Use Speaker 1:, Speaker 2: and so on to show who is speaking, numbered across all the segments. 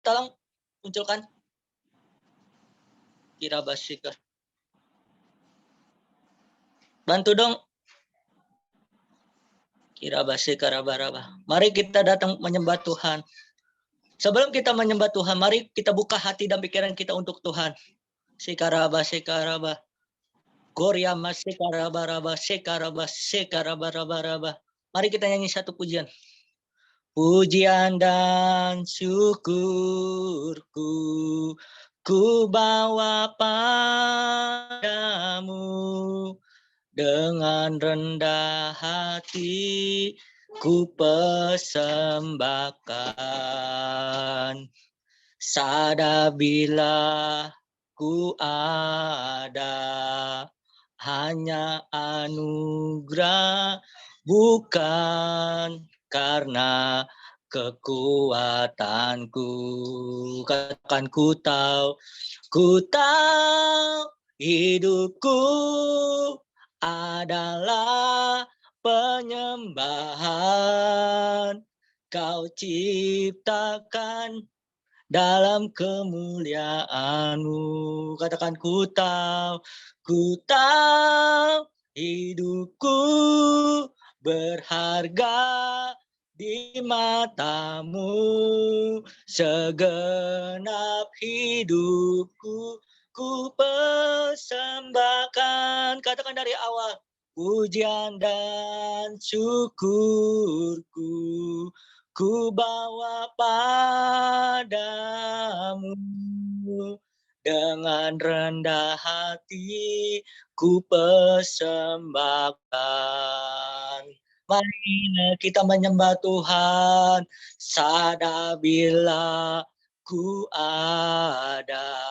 Speaker 1: tolong munculkan. Kirabasika. Bantu dong. Kirabasika raba-raba. Mari kita datang menyembah Tuhan. Sebelum kita menyembah Tuhan, mari kita buka hati dan pikiran kita untuk Tuhan. Sikaraba, sikaraba. Goryama, sikaraba, raba, sikaraba, sikaraba, raba, raba. Mari kita nyanyi satu pujian. Pujian dan syukurku ku bawa padamu, dengan rendah hati ku persembahkan. Sadar bila ku ada hanya anugerah, bukan karena kekuatanku. Katakan ku tahu hidupku adalah penyembahan. Kau ciptakan dalam kemuliaan-Mu. Katakan ku tahu hidupku berharga di mata-Mu. Segenap hidupku ku persembahkan. Katakan dari awal. Pujian dan syukurku ku bawa padamu, dengan rendah hati ku persembahkan. Mari kita menyembah Tuhan, sadar bila ku ada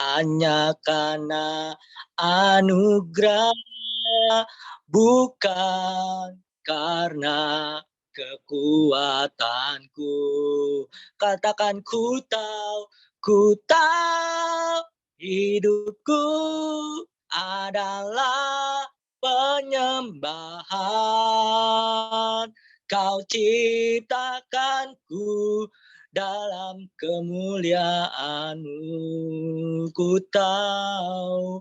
Speaker 1: hanya karena anugerah, bukan karena kekuatanku. Katakan ku tahu hidupku adalah penyembahan. Kau ciptakanku dalam kemuliaan-Mu. Ku tahu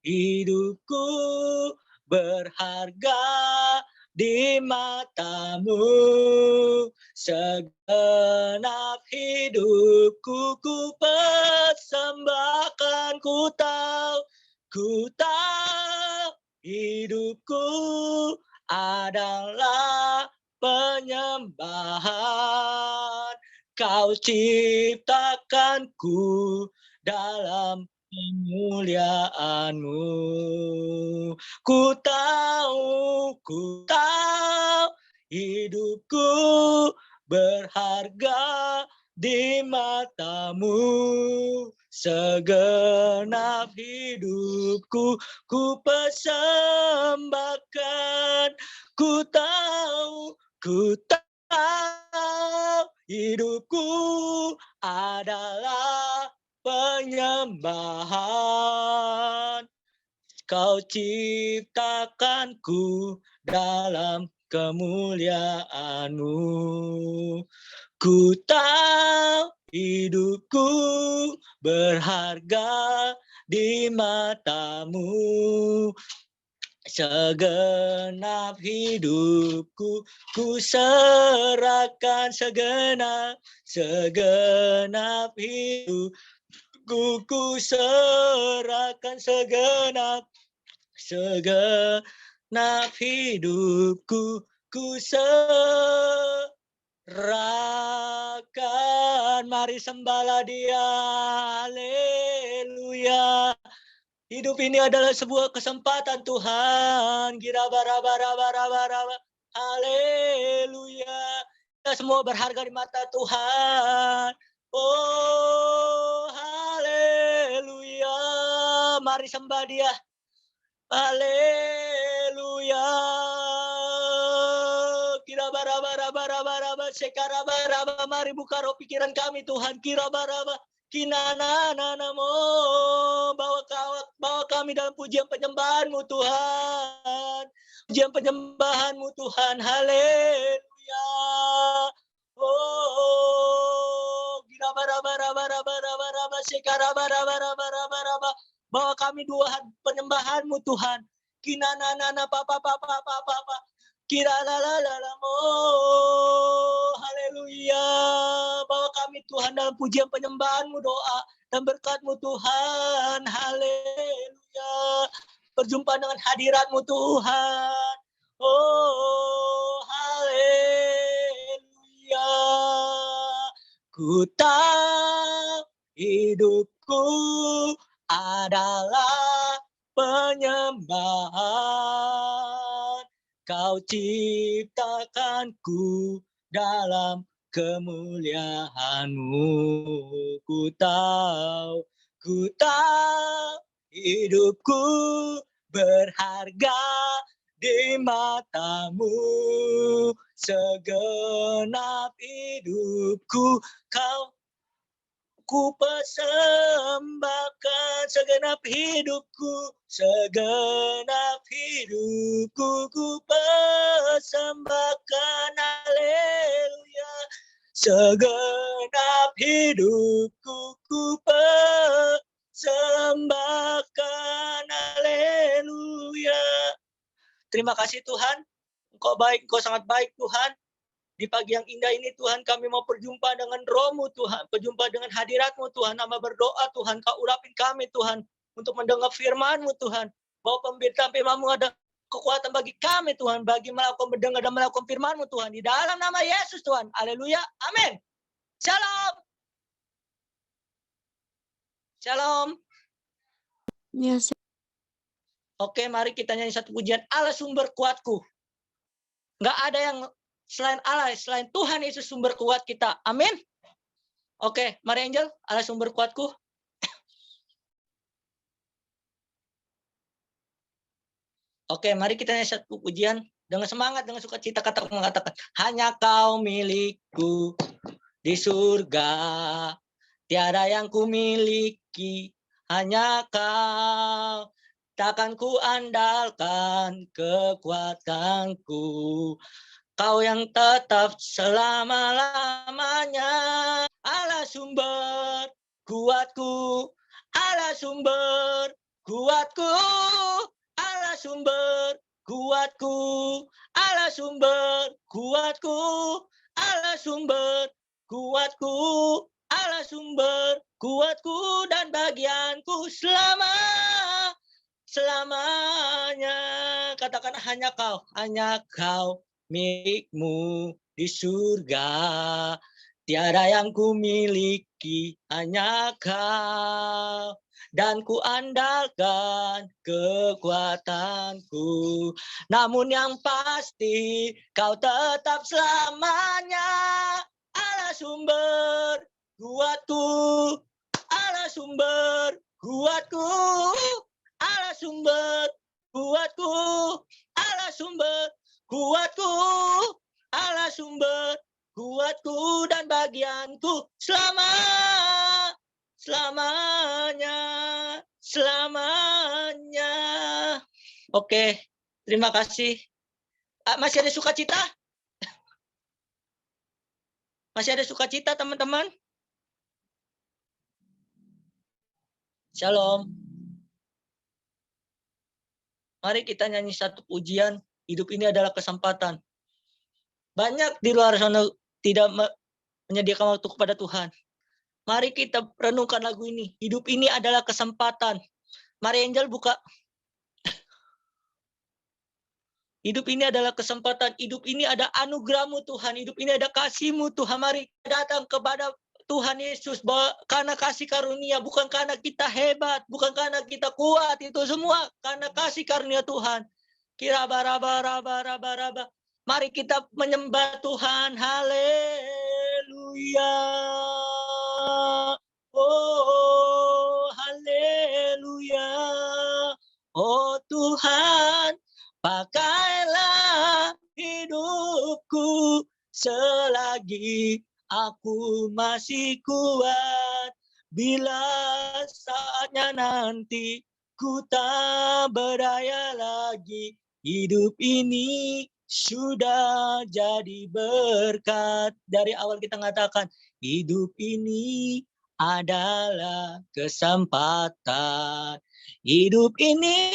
Speaker 1: hidupku berharga di mata-Mu. Segenap hidupku ku persembahkan. Ku tahu hidupku adalah penyembahan. Kau ciptakanku dalam kemuliaan-Mu. Ku tahu hidupku berharga di mata-Mu. Segenap hidupku ku persembahkan. Ku tahu hidupku adalah penyembahan. Kau ciptakanku dalam kemuliaan-Mu. Ku tahu hidupku berharga di mata-Mu. Segenap hidupku ku serahkan. Segenap hidupku ku serahkan. Segenap hidupku ku serahkan. Mari sembahlah Dia. Haleluya. Hidup ini adalah sebuah kesempatan Tuhan. Girabarabarabaraba. Haleluya. Kita semua berharga di mata Tuhan. Oh, haleluya. Mari sembah Dia. Haleluya. Kirabarabarabaraba. Sekarabaraba. Mari buka roh pikiran kami Tuhan. Kirabaraba. Kinananamo, bawa kami dalam pujian penyembahan-Mu Tuhan. Pujian penyembahan-Mu Tuhan. Haleluya. Oh, Bahwa kami Tuhan penyembahan-Mu Tuhan. Kinanana papa papa papa papa. Kira la la la la mo. Haleluya. Bahwa kami Tuhan dalam pujian penyembahan-Mu doa dan berkat-Mu Tuhan. Haleluya. Berjumpa dengan hadirat-Mu Tuhan. Oh, haleluya. Ku tahu hidupku adalah penyembahan. Kau ciptakanku dalam kemuliaan-Mu. Ku tahu hidupku berharga di mata-Mu. Segenap hidupku ku persembahkan, segenap hidupku ku persembahkan. Haleluya. Segenap hidupku ku persembahkan. Haleluya. Terima kasih Tuhan. Engkau baik, Engkau sangat baik Tuhan. Di pagi yang indah ini Tuhan kami mau berjumpa dengan Roh-Mu Tuhan. Berjumpa dengan hadirat-Mu Tuhan. Nama berdoa Tuhan. Kau urapin kami Tuhan. Untuk mendengar firman-Mu Tuhan. Bahwa pemberitaan firman-Mu ada kekuatan bagi kami Tuhan. Bagi melakukan mendengar dan melakukan firman-Mu Tuhan. Di dalam nama Yesus Tuhan. Haleluya. Amin. Shalom. Shalom.
Speaker 2: Yes.
Speaker 1: Oke, mari kita nyanyi satu pujian. Allah sumber kuatku. Nggak ada yang selain Allah, selain Tuhan Yesus sumber kuat kita. Amin. Oke, mari Angel, Allah sumber kuatku. Oke, mari kita nyanyi satu pujian dengan semangat, dengan sukacita mengatakan, hanya Kau milikku di surga, tiada yang ku miliki, hanya Kau. Takkan ku andalkan kekuatanku. Kau yang tetap selama-lamanya. Allah sumber kuatku. Allah sumber kuatku. Allah sumber kuatku. Allah sumber kuatku. Allah sumber kuatku. Allah sumber kuatku dan bagianku selamanya. Katakan hanya Kau milikmu di surga. Tiada yang ku miliki, hanya Kau. Dan ku andalkan kekuatanku. Namun yang pasti, Kau tetap selamanya. Allah sumber kuatku. Allah sumber kuatku. Allah sumber kuatku. Allah sumber kuatku, Allah sumber kuatku dan bagianku selamanya. Oke, terima kasih. Masih ada sukacita? Masih ada sukacita teman-teman? Shalom. Mari kita nyanyi satu pujian. Hidup ini adalah kesempatan. Banyak di luar sana tidak menyediakan waktu kepada Tuhan. Mari kita renungkan lagu ini. Hidup ini adalah kesempatan. Mari Angel buka. Hidup ini adalah kesempatan. Hidup ini ada anugerah-Mu Tuhan. Hidup ini ada kasih-Mu Tuhan. Mari datang kepada Tuhan Yesus karena kasih karunia. Bukan karena kita hebat. Bukan karena kita kuat. Itu semua karena kasih karunia Tuhan. Kira-bara-bara-bara-bara. Mari kita menyembah Tuhan. Haleluya. Oh, haleluya. Oh Tuhan, pakailah hidupku selagi aku masih kuat. Bila saatnya nanti ku tak berdaya lagi, hidup ini sudah jadi berkat. Dari awal kita mengatakan, hidup ini adalah kesempatan. Hidup ini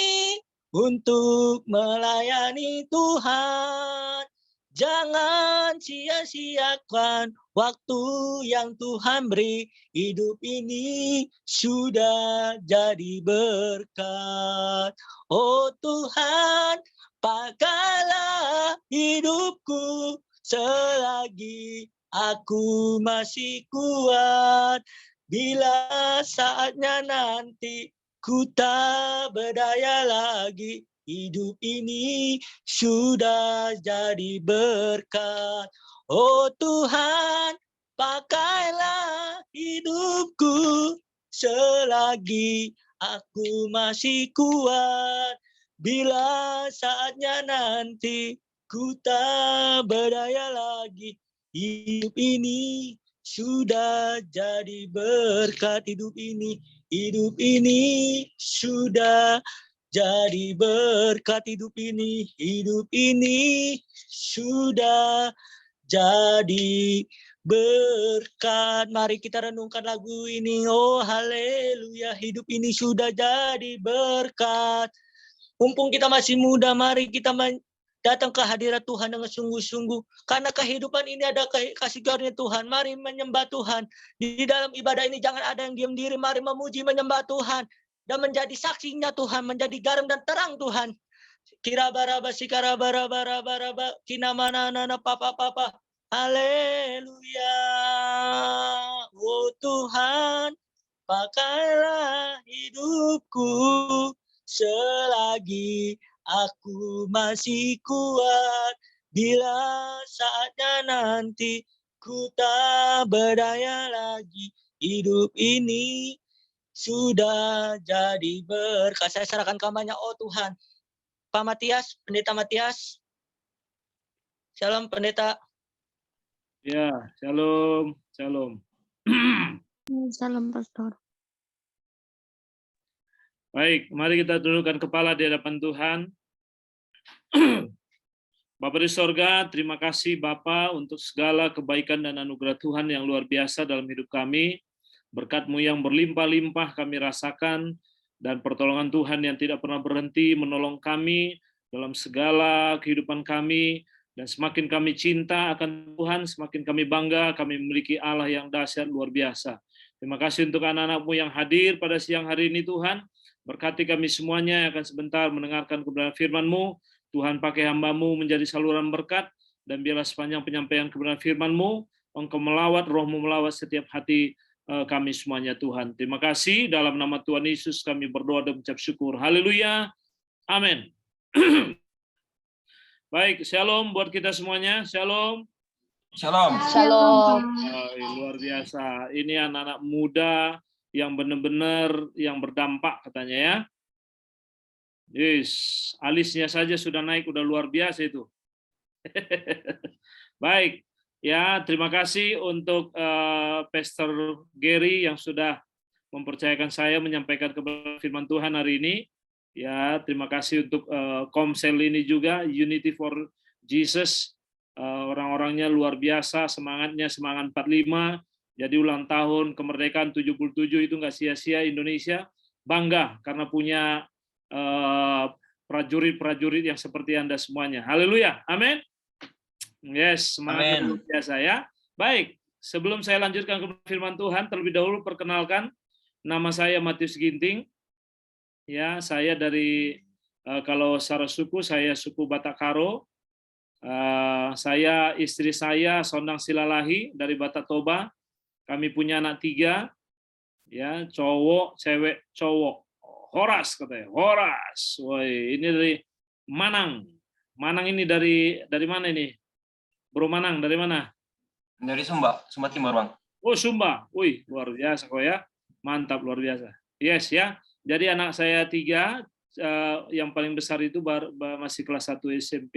Speaker 1: untuk melayani Tuhan. Jangan sia-siakan waktu yang Tuhan beri. Hidup ini sudah jadi berkat. Oh Tuhan, pakailah hidupku selagi aku masih kuat. Bila saatnya nanti ku tak berdaya lagi, hidup ini sudah jadi berkat. Oh Tuhan, pakailah hidupku selagi aku masih kuat. Bila saatnya nanti ku tak berdaya lagi, hidup ini sudah jadi berkat. Hidup ini sudah jadi berkat. Hidup ini sudah jadi berkat. Mari kita renungkan lagu ini. Oh haleluya, hidup ini sudah jadi berkat. Mumpung kita masih muda, mari kita datang ke hadirat Tuhan dengan sungguh-sungguh. Karena kehidupan ini ada kasih karunia Tuhan. Mari menyembah Tuhan. Di dalam ibadah ini jangan ada yang diam diri. Mari memuji, menyembah Tuhan. Dan menjadi saksinya Tuhan. Menjadi garam dan terang Tuhan. Kirabaraba, sikarabarabaraba, kinamanana, papa. Haleluya. Oh Tuhan, pakailah hidupku selagi aku masih kuat. Bila saatnya nanti ku tak berdaya lagi, hidup ini sudah jadi berkat. Saya serahkan kamarnya, oh Tuhan. Pak Matias, Pendeta Matias. Shalom Pendeta.
Speaker 3: Ya, shalom, shalom.
Speaker 2: Salam pastor.
Speaker 3: Baik, mari kita tundukkan kepala di hadapan Tuhan. Bapa di sorga, terima kasih Bapa untuk segala kebaikan dan anugerah Tuhan yang luar biasa dalam hidup kami. Berkat-Mu yang berlimpah-limpah kami rasakan, dan pertolongan Tuhan yang tidak pernah berhenti menolong kami dalam segala kehidupan kami. Dan semakin kami cinta akan Tuhan, semakin kami bangga kami memiliki Allah yang dahsyat luar biasa. Terima kasih untuk anak-anak-Mu yang hadir pada siang hari ini Tuhan. Berkati kami semuanya yang akan sebentar mendengarkan kebenaran firman-Mu. Tuhan pakai hamba-Mu menjadi saluran berkat, dan biarlah sepanjang penyampaian kebenaran firman-Mu, Engkau melawat, Roh-Mu melawat setiap hati kami semuanya Tuhan. Terima kasih, dalam nama Tuhan Yesus kami berdoa dan mengucap syukur. Haleluya. Amin. Baik, shalom buat kita semuanya. Shalom.
Speaker 4: Shalom.
Speaker 2: Shalom.
Speaker 3: Luar biasa. Ini anak-anak muda yang benar-benar yang berdampak katanya ya. Yes, alisnya saja sudah naik, udah luar biasa itu. Baik, ya terima kasih untuk Pastor Gary yang sudah mempercayakan saya menyampaikan kebenaran firman Tuhan hari ini. Ya, terima kasih untuk Komsel ini juga, Unity for Jesus. Orang-orangnya luar biasa, semangatnya semangat 45. Jadi ulang tahun kemerdekaan 77 itu nggak sia-sia Indonesia. Bangga karena punya prajurit-prajurit yang seperti Anda semuanya. Haleluya. Amin. Yes, semangat luar biasa ya. Baik, sebelum saya lanjutkan ke firman Tuhan, terlebih dahulu perkenalkan, nama saya Matius Ginting. Ya, saya dari kalau secara suku saya suku Batak Karo. Saya istri saya Sondang Silalahi dari Batak Toba. Kami punya anak 3, ya, cowok, cewek, cowok. Horas katanya, Horas. Woi, ini dari Manang. Manang ini dari mana ini? Bro Manang, dari mana?
Speaker 4: Dari Sumba Timur, Bang.
Speaker 3: Oh, Sumba. Wih, luar biasa kok ya. Mantap, luar biasa. Yes, ya. Jadi anak saya 3, yang paling besar itu masih kelas 1 SMP,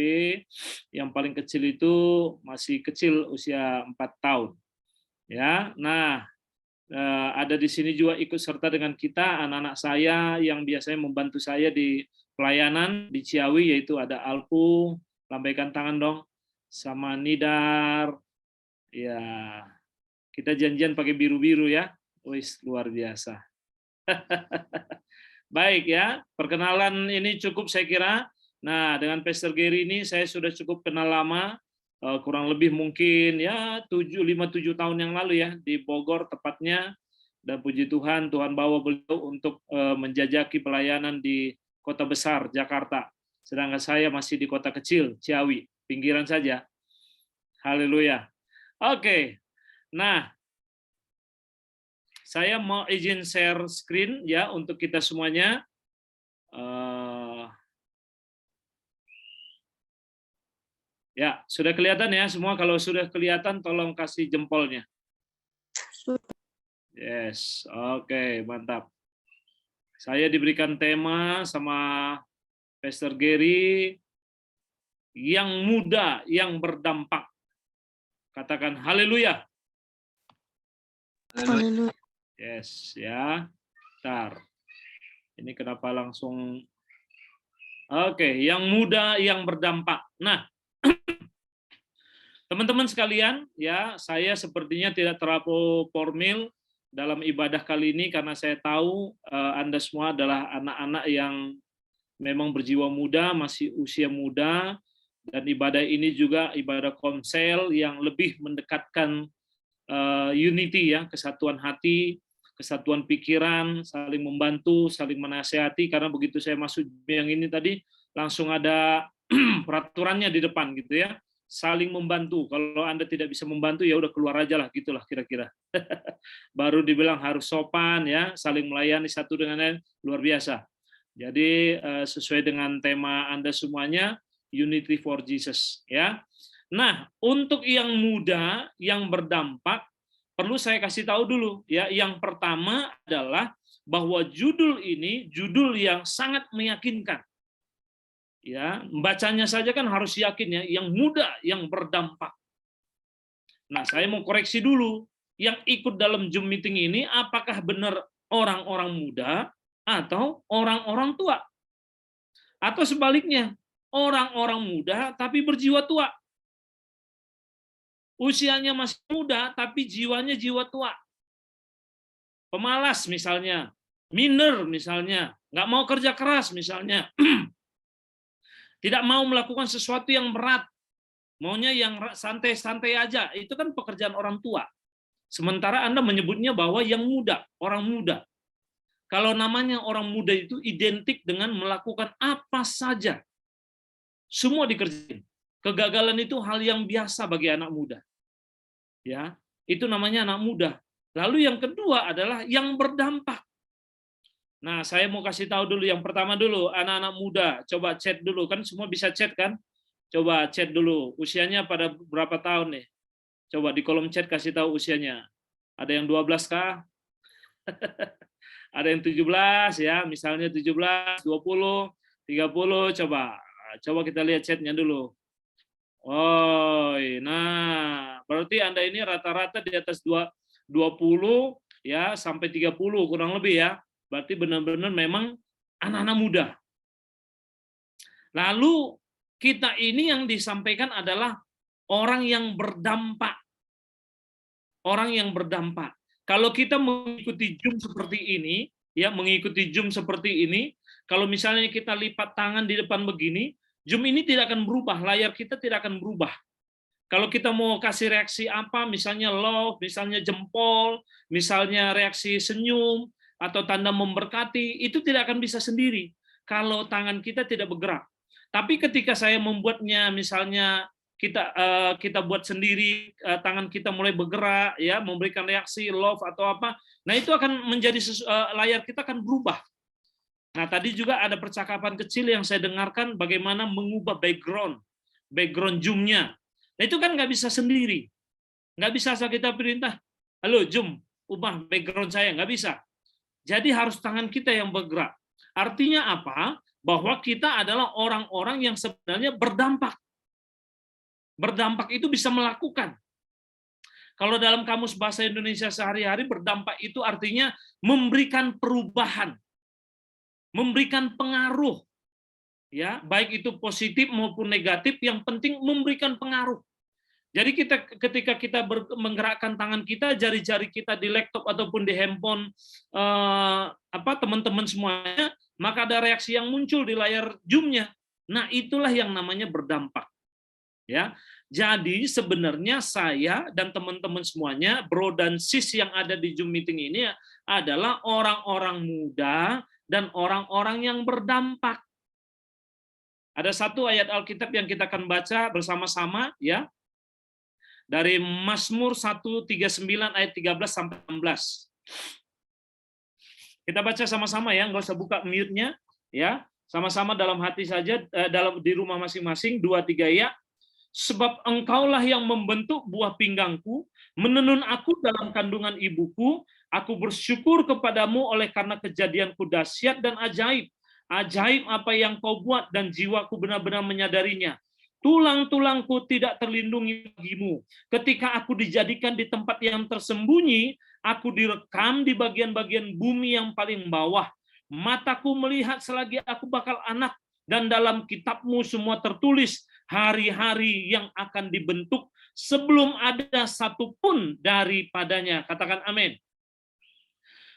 Speaker 3: yang paling kecil itu masih kecil usia 4 tahun. Ya, nah ada di sini juga ikut serta dengan kita anak-anak saya yang biasanya membantu saya di pelayanan di Ciawi, yaitu ada Alpu, Lambaikan tangan dong. Sama Nidar. Ya, kita janjian pakai biru-biru ya. Wis, luar biasa. Baik ya, perkenalan ini cukup saya kira. Nah, dengan Pastor Gary ini saya sudah cukup kenal lama, kurang lebih mungkin ya 5-7 tahun yang lalu ya, di Bogor tepatnya. Dan puji Tuhan, Tuhan bawa beliau untuk menjajaki pelayanan di kota besar, Jakarta. Sedangkan saya masih di kota kecil, Ciawi, pinggiran saja. Haleluya. Oke, nah, saya mau izin share screen ya untuk kita semuanya. Ya, sudah kelihatan ya semua. Kalau sudah kelihatan, tolong kasih jempolnya. Yes, oke, mantap. Saya diberikan tema sama Pastor Gary, yang muda, yang berdampak. Katakan haleluya.
Speaker 2: Haleluya.
Speaker 3: Yes, ya. Bentar. Ini kenapa langsung... Oke, yang muda, yang berdampak. Nah, teman-teman sekalian, ya, saya sepertinya tidak terlalu formal dalam ibadah kali ini karena saya tahu Anda semua adalah anak-anak yang memang berjiwa muda, masih usia muda, dan ibadah ini juga ibadah konsel yang lebih mendekatkan unity ya, kesatuan hati, kesatuan pikiran, saling membantu, saling menasehati, karena begitu saya masuk yang ini tadi langsung ada peraturannya di depan gitu ya. Saling membantu. Kalau Anda tidak bisa membantu ya udah keluar aja lah, gitulah kira-kira. Baru dibilang harus sopan ya, saling melayani satu dengan lain, luar biasa. Jadi sesuai dengan tema Anda semuanya, Unity for Jesus ya. Nah, untuk yang muda, yang berdampak, perlu saya kasih tahu dulu ya. Yang pertama adalah bahwa judul ini judul yang sangat meyakinkan. Ya, bacanya saja kan harus yakin ya, yang muda, yang berdampak. Nah, saya mau koreksi dulu. Yang ikut dalam Zoom meeting ini apakah benar orang-orang muda atau orang-orang tua? Atau sebaliknya, orang-orang muda tapi berjiwa tua. Usianya masih muda tapi jiwanya jiwa tua. Pemalas misalnya, minder misalnya, nggak mau kerja keras misalnya. Tidak mau melakukan sesuatu yang berat, maunya yang santai-santai aja. Itu kan pekerjaan orang tua. Sementara Anda menyebutnya bahwa yang muda, orang muda. Kalau namanya orang muda itu identik dengan melakukan apa saja. Semua dikerjain. Kegagalan itu hal yang biasa bagi anak muda. Ya, itu namanya anak muda. Lalu yang kedua adalah yang berdampak. Nah, saya mau kasih tahu dulu yang pertama dulu, anak-anak muda, coba chat dulu, kan semua bisa chat kan? Coba chat dulu, usianya pada berapa tahun nih? Coba di kolom chat kasih tahu usianya. Ada yang 12 kah? Ada yang 17 ya, misalnya 17, 20, 30, coba kita lihat chatnya dulu. Oh, nah, berarti Anda ini rata-rata di atas 20 ya sampai 30 kurang lebih ya. Berarti benar-benar memang anak-anak muda. Lalu kita ini yang disampaikan adalah orang yang berdampak. Orang yang berdampak. Kalau kita mengikuti Zoom seperti ini, ya mengikuti Zoom seperti ini, kalau misalnya kita lipat tangan di depan begini, Zoom ini tidak akan berubah, layar kita tidak akan berubah. Kalau kita mau kasih reaksi apa, misalnya love, misalnya jempol, misalnya reaksi senyum, atau tanda memberkati, itu tidak akan bisa sendiri kalau tangan kita tidak bergerak. Tapi ketika saya membuatnya, misalnya kita buat sendiri, tangan kita mulai bergerak, ya memberikan reaksi love atau apa, nah itu akan menjadi layar kita akan berubah. Nah tadi juga ada percakapan kecil yang saya dengarkan bagaimana mengubah background Zoom-nya. Nah itu kan nggak bisa sendiri, nggak bisa asal kita perintah, halo Zoom, ubah background saya, nggak bisa. Jadi harus tangan kita yang bergerak. Artinya apa? Bahwa kita adalah orang-orang yang sebenarnya berdampak. Berdampak itu bisa melakukan. Kalau dalam kamus bahasa Indonesia sehari-hari, berdampak itu artinya memberikan perubahan, memberikan pengaruh. Ya, baik itu positif maupun negatif, yang penting memberikan pengaruh. Jadi ketika kita menggerakkan tangan kita, jari-jari kita di laptop ataupun di handphone teman-teman semuanya, maka ada reaksi yang muncul di layar Zoom-nya. Nah, itulah yang namanya berdampak. Ya. Jadi sebenarnya saya dan teman-teman semuanya, bro dan sis yang ada di Zoom meeting ini adalah orang-orang muda dan orang-orang yang berdampak. Ada satu ayat Alkitab yang kita akan baca bersama-sama, ya. Dari Mazmur 139 ayat 13 sampai 16. Kita baca sama-sama ya, nggak usah buka mute-nya, ya. Sama-sama dalam hati saja, di rumah masing-masing, 2-3 ya. Sebab engkaulah yang membentuk buah pinggangku, menenun aku dalam kandungan ibuku, aku bersyukur kepadamu oleh karena kejadianku dahsyat dan ajaib. Ajaib apa yang kau buat dan jiwaku benar-benar menyadarinya. Tulang-tulangku tidak terlindungi bagimu. Ketika aku dijadikan di tempat yang tersembunyi, aku direkam di bagian-bagian bumi yang paling bawah. Mataku melihat selagi aku bakal anak, dan dalam kitabmu semua tertulis hari-hari yang akan dibentuk sebelum ada satupun daripadanya. Katakan amin.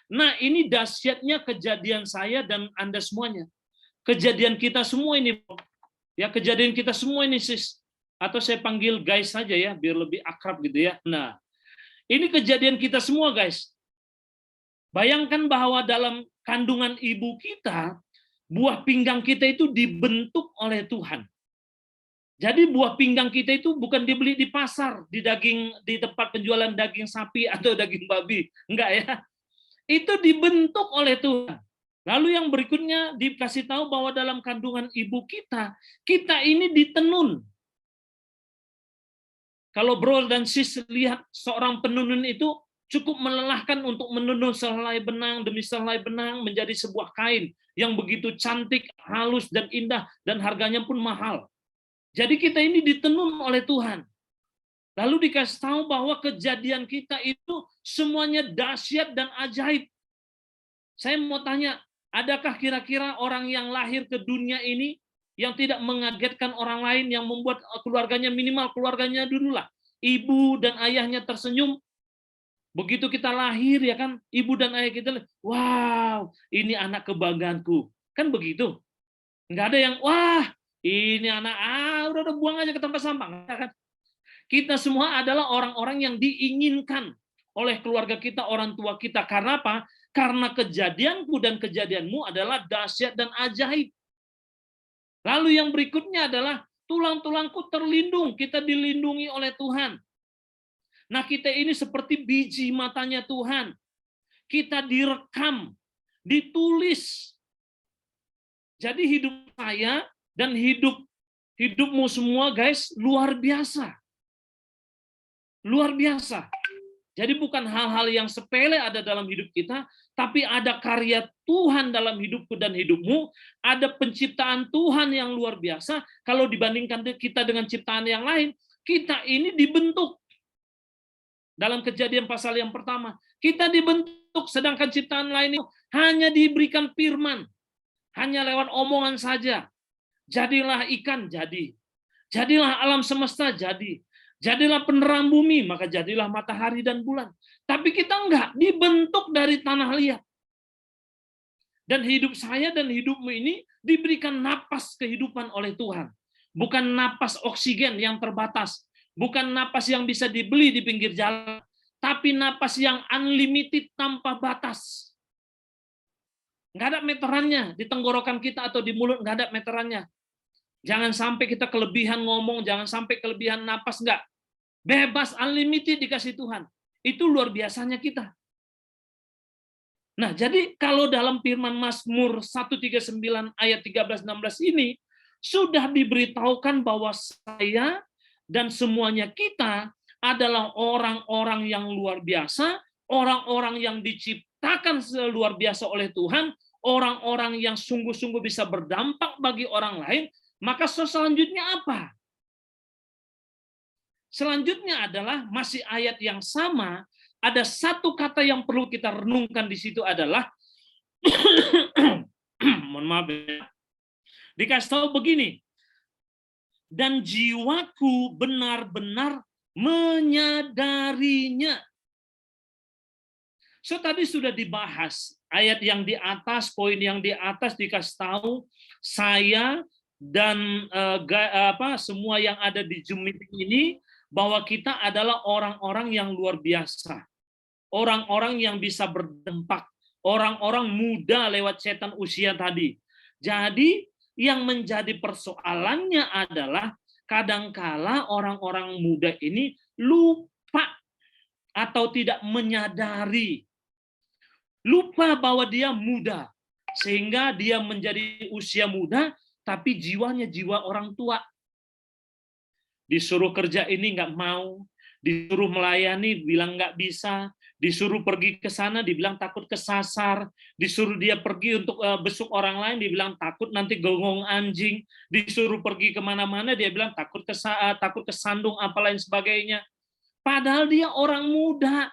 Speaker 3: Nah, ini dahsyatnya kejadian saya dan Anda semuanya. Kejadian kita semua ini. Ya, kejadian kita semua ini, sis. Atau saya panggil guys saja ya, biar lebih akrab gitu ya. Nah, ini kejadian kita semua, guys. Bayangkan bahwa dalam kandungan ibu kita, buah pinggang kita itu dibentuk oleh Tuhan. Jadi buah pinggang kita itu bukan dibeli di pasar, di tempat penjualan daging sapi atau daging babi. Enggak ya. Itu dibentuk oleh Tuhan. Lalu yang berikutnya dikasih tahu bahwa dalam kandungan ibu kita ini ditenun. Kalau bro dan sis lihat seorang penenun itu cukup melelahkan untuk menenun sehelai benang demi sehelai benang menjadi sebuah kain yang begitu cantik, halus, dan indah, dan harganya pun mahal. Jadi kita ini ditenun oleh Tuhan. Lalu dikasih tahu bahwa kejadian kita itu semuanya dahsyat dan ajaib. Saya mau tanya, adakah kira-kira orang yang lahir ke dunia ini yang tidak mengagetkan orang lain, yang membuat keluarganya, minimal keluarganya dululah, ibu dan ayahnya tersenyum? Begitu kita lahir ya kan, ibu dan ayah kita, wow, ini anak kebanggaanku. Kan begitu. Nggak ada yang, wah, ini anak, udah buang aja ke tempat sampah. Kan? Kita semua adalah orang-orang yang diinginkan oleh keluarga kita, orang tua kita. Karena apa? Karena kejadianku dan kejadianmu adalah dahsyat dan ajaib. Lalu yang berikutnya adalah tulang-tulangku terlindung, kita dilindungi oleh Tuhan. Nah, kita ini seperti biji matanya Tuhan. Kita direkam, ditulis. Jadi hidup saya dan hidupmu semua, guys, luar biasa. Luar biasa. Jadi bukan hal-hal yang sepele ada dalam hidup kita, tapi ada karya Tuhan dalam hidupku dan hidupmu, ada penciptaan Tuhan yang luar biasa. Kalau dibandingkan kita dengan ciptaan yang lain, kita ini dibentuk. Dalam Kejadian pasal yang pertama, kita dibentuk, sedangkan ciptaan lain itu hanya diberikan firman, hanya lewat omongan saja. Jadilah ikan, jadi. Jadilah alam semesta, jadi. Jadilah penerang bumi, maka jadilah matahari dan bulan. Tapi kita enggak, dibentuk dari tanah liat. Dan hidup saya dan hidupmu ini diberikan napas kehidupan oleh Tuhan. Bukan napas oksigen yang terbatas. Bukan napas yang bisa dibeli di pinggir jalan. Tapi napas yang unlimited tanpa batas. Enggak ada meterannya di tenggorokan kita atau di mulut, enggak ada meterannya. Jangan sampai kita kelebihan ngomong, jangan sampai kelebihan napas, enggak. Bebas, unlimited dikasih Tuhan. Itu luar biasanya kita. Nah, jadi kalau dalam firman Mazmur 139 ayat 13-16 ini, sudah diberitahukan bahwa saya dan semuanya kita adalah orang-orang yang luar biasa, orang-orang yang diciptakan luar biasa oleh Tuhan, orang-orang yang sungguh-sungguh bisa berdampak bagi orang lain. Maka selanjutnya apa? Selanjutnya adalah masih ayat yang sama, ada satu kata yang perlu kita renungkan di situ adalah mohon maaf ya. Dikasih tahu begini, dan jiwaku benar-benar menyadarinya. So tadi sudah dibahas ayat yang di atas, poin yang di atas dikasih tahu saya dan semua yang ada di Zoom meeting ini bahwa kita adalah orang-orang yang luar biasa. Orang-orang yang bisa berdampak, orang-orang muda lewat setan usia tadi. Jadi yang menjadi persoalannya adalah kadangkala orang-orang muda ini lupa atau tidak menyadari, lupa bahwa dia muda, sehingga dia menjadi usia muda, tapi jiwanya jiwa orang tua. Disuruh kerja ini nggak mau, disuruh melayani bilang nggak bisa, disuruh pergi ke sana dibilang takut kesasar, disuruh dia pergi untuk besuk orang lain dibilang takut nanti gonggong anjing, disuruh pergi kemana-mana dia bilang takut kesandung apa lain sebagainya. Padahal dia orang muda.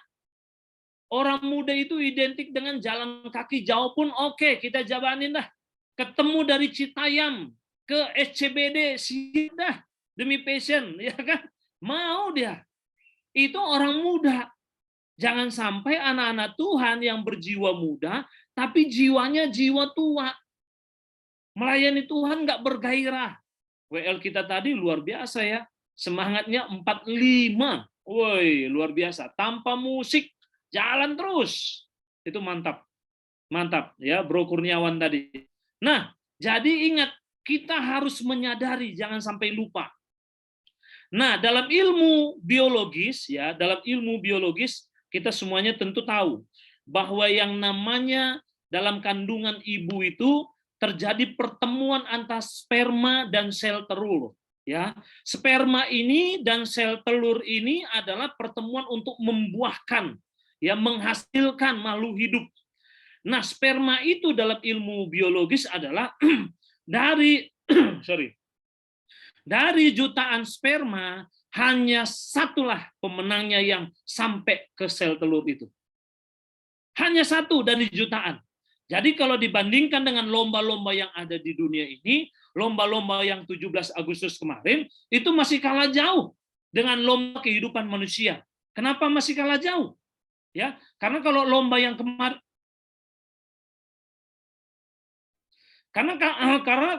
Speaker 3: Orang muda itu identik dengan jalan kaki jauh pun oke, kita jabanin dah. Ketemu dari Citayam ke SCBD sudah demi passion, ya kan? Mau dia. Itu orang muda. Jangan sampai anak-anak Tuhan yang berjiwa muda, tapi jiwanya jiwa tua. Melayani Tuhan nggak bergairah. WL kita tadi luar biasa ya. Semangatnya 45. Woi, luar biasa. Tanpa musik, jalan terus. Itu mantap. Mantap ya, Bro Kurniawan tadi. Nah, jadi ingat, kita harus menyadari, jangan sampai lupa. Nah, dalam ilmu biologis ya, kita semuanya tentu tahu bahwa yang namanya dalam kandungan ibu itu terjadi pertemuan antara sperma dan sel telur. Ya, sperma ini dan sel telur ini adalah pertemuan untuk membuahkan, ya, menghasilkan makhluk hidup. Nah, sperma itu dalam ilmu biologis adalah dari jutaan sperma hanya satulah pemenangnya yang sampai ke sel telur itu. Hanya satu dari jutaan. Jadi kalau dibandingkan dengan lomba-lomba yang ada di dunia ini, lomba-lomba yang 17 Agustus kemarin, itu masih kalah jauh dengan lomba kehidupan manusia. Kenapa masih kalah jauh? Ya, karena kalau lomba yang kemarin, karena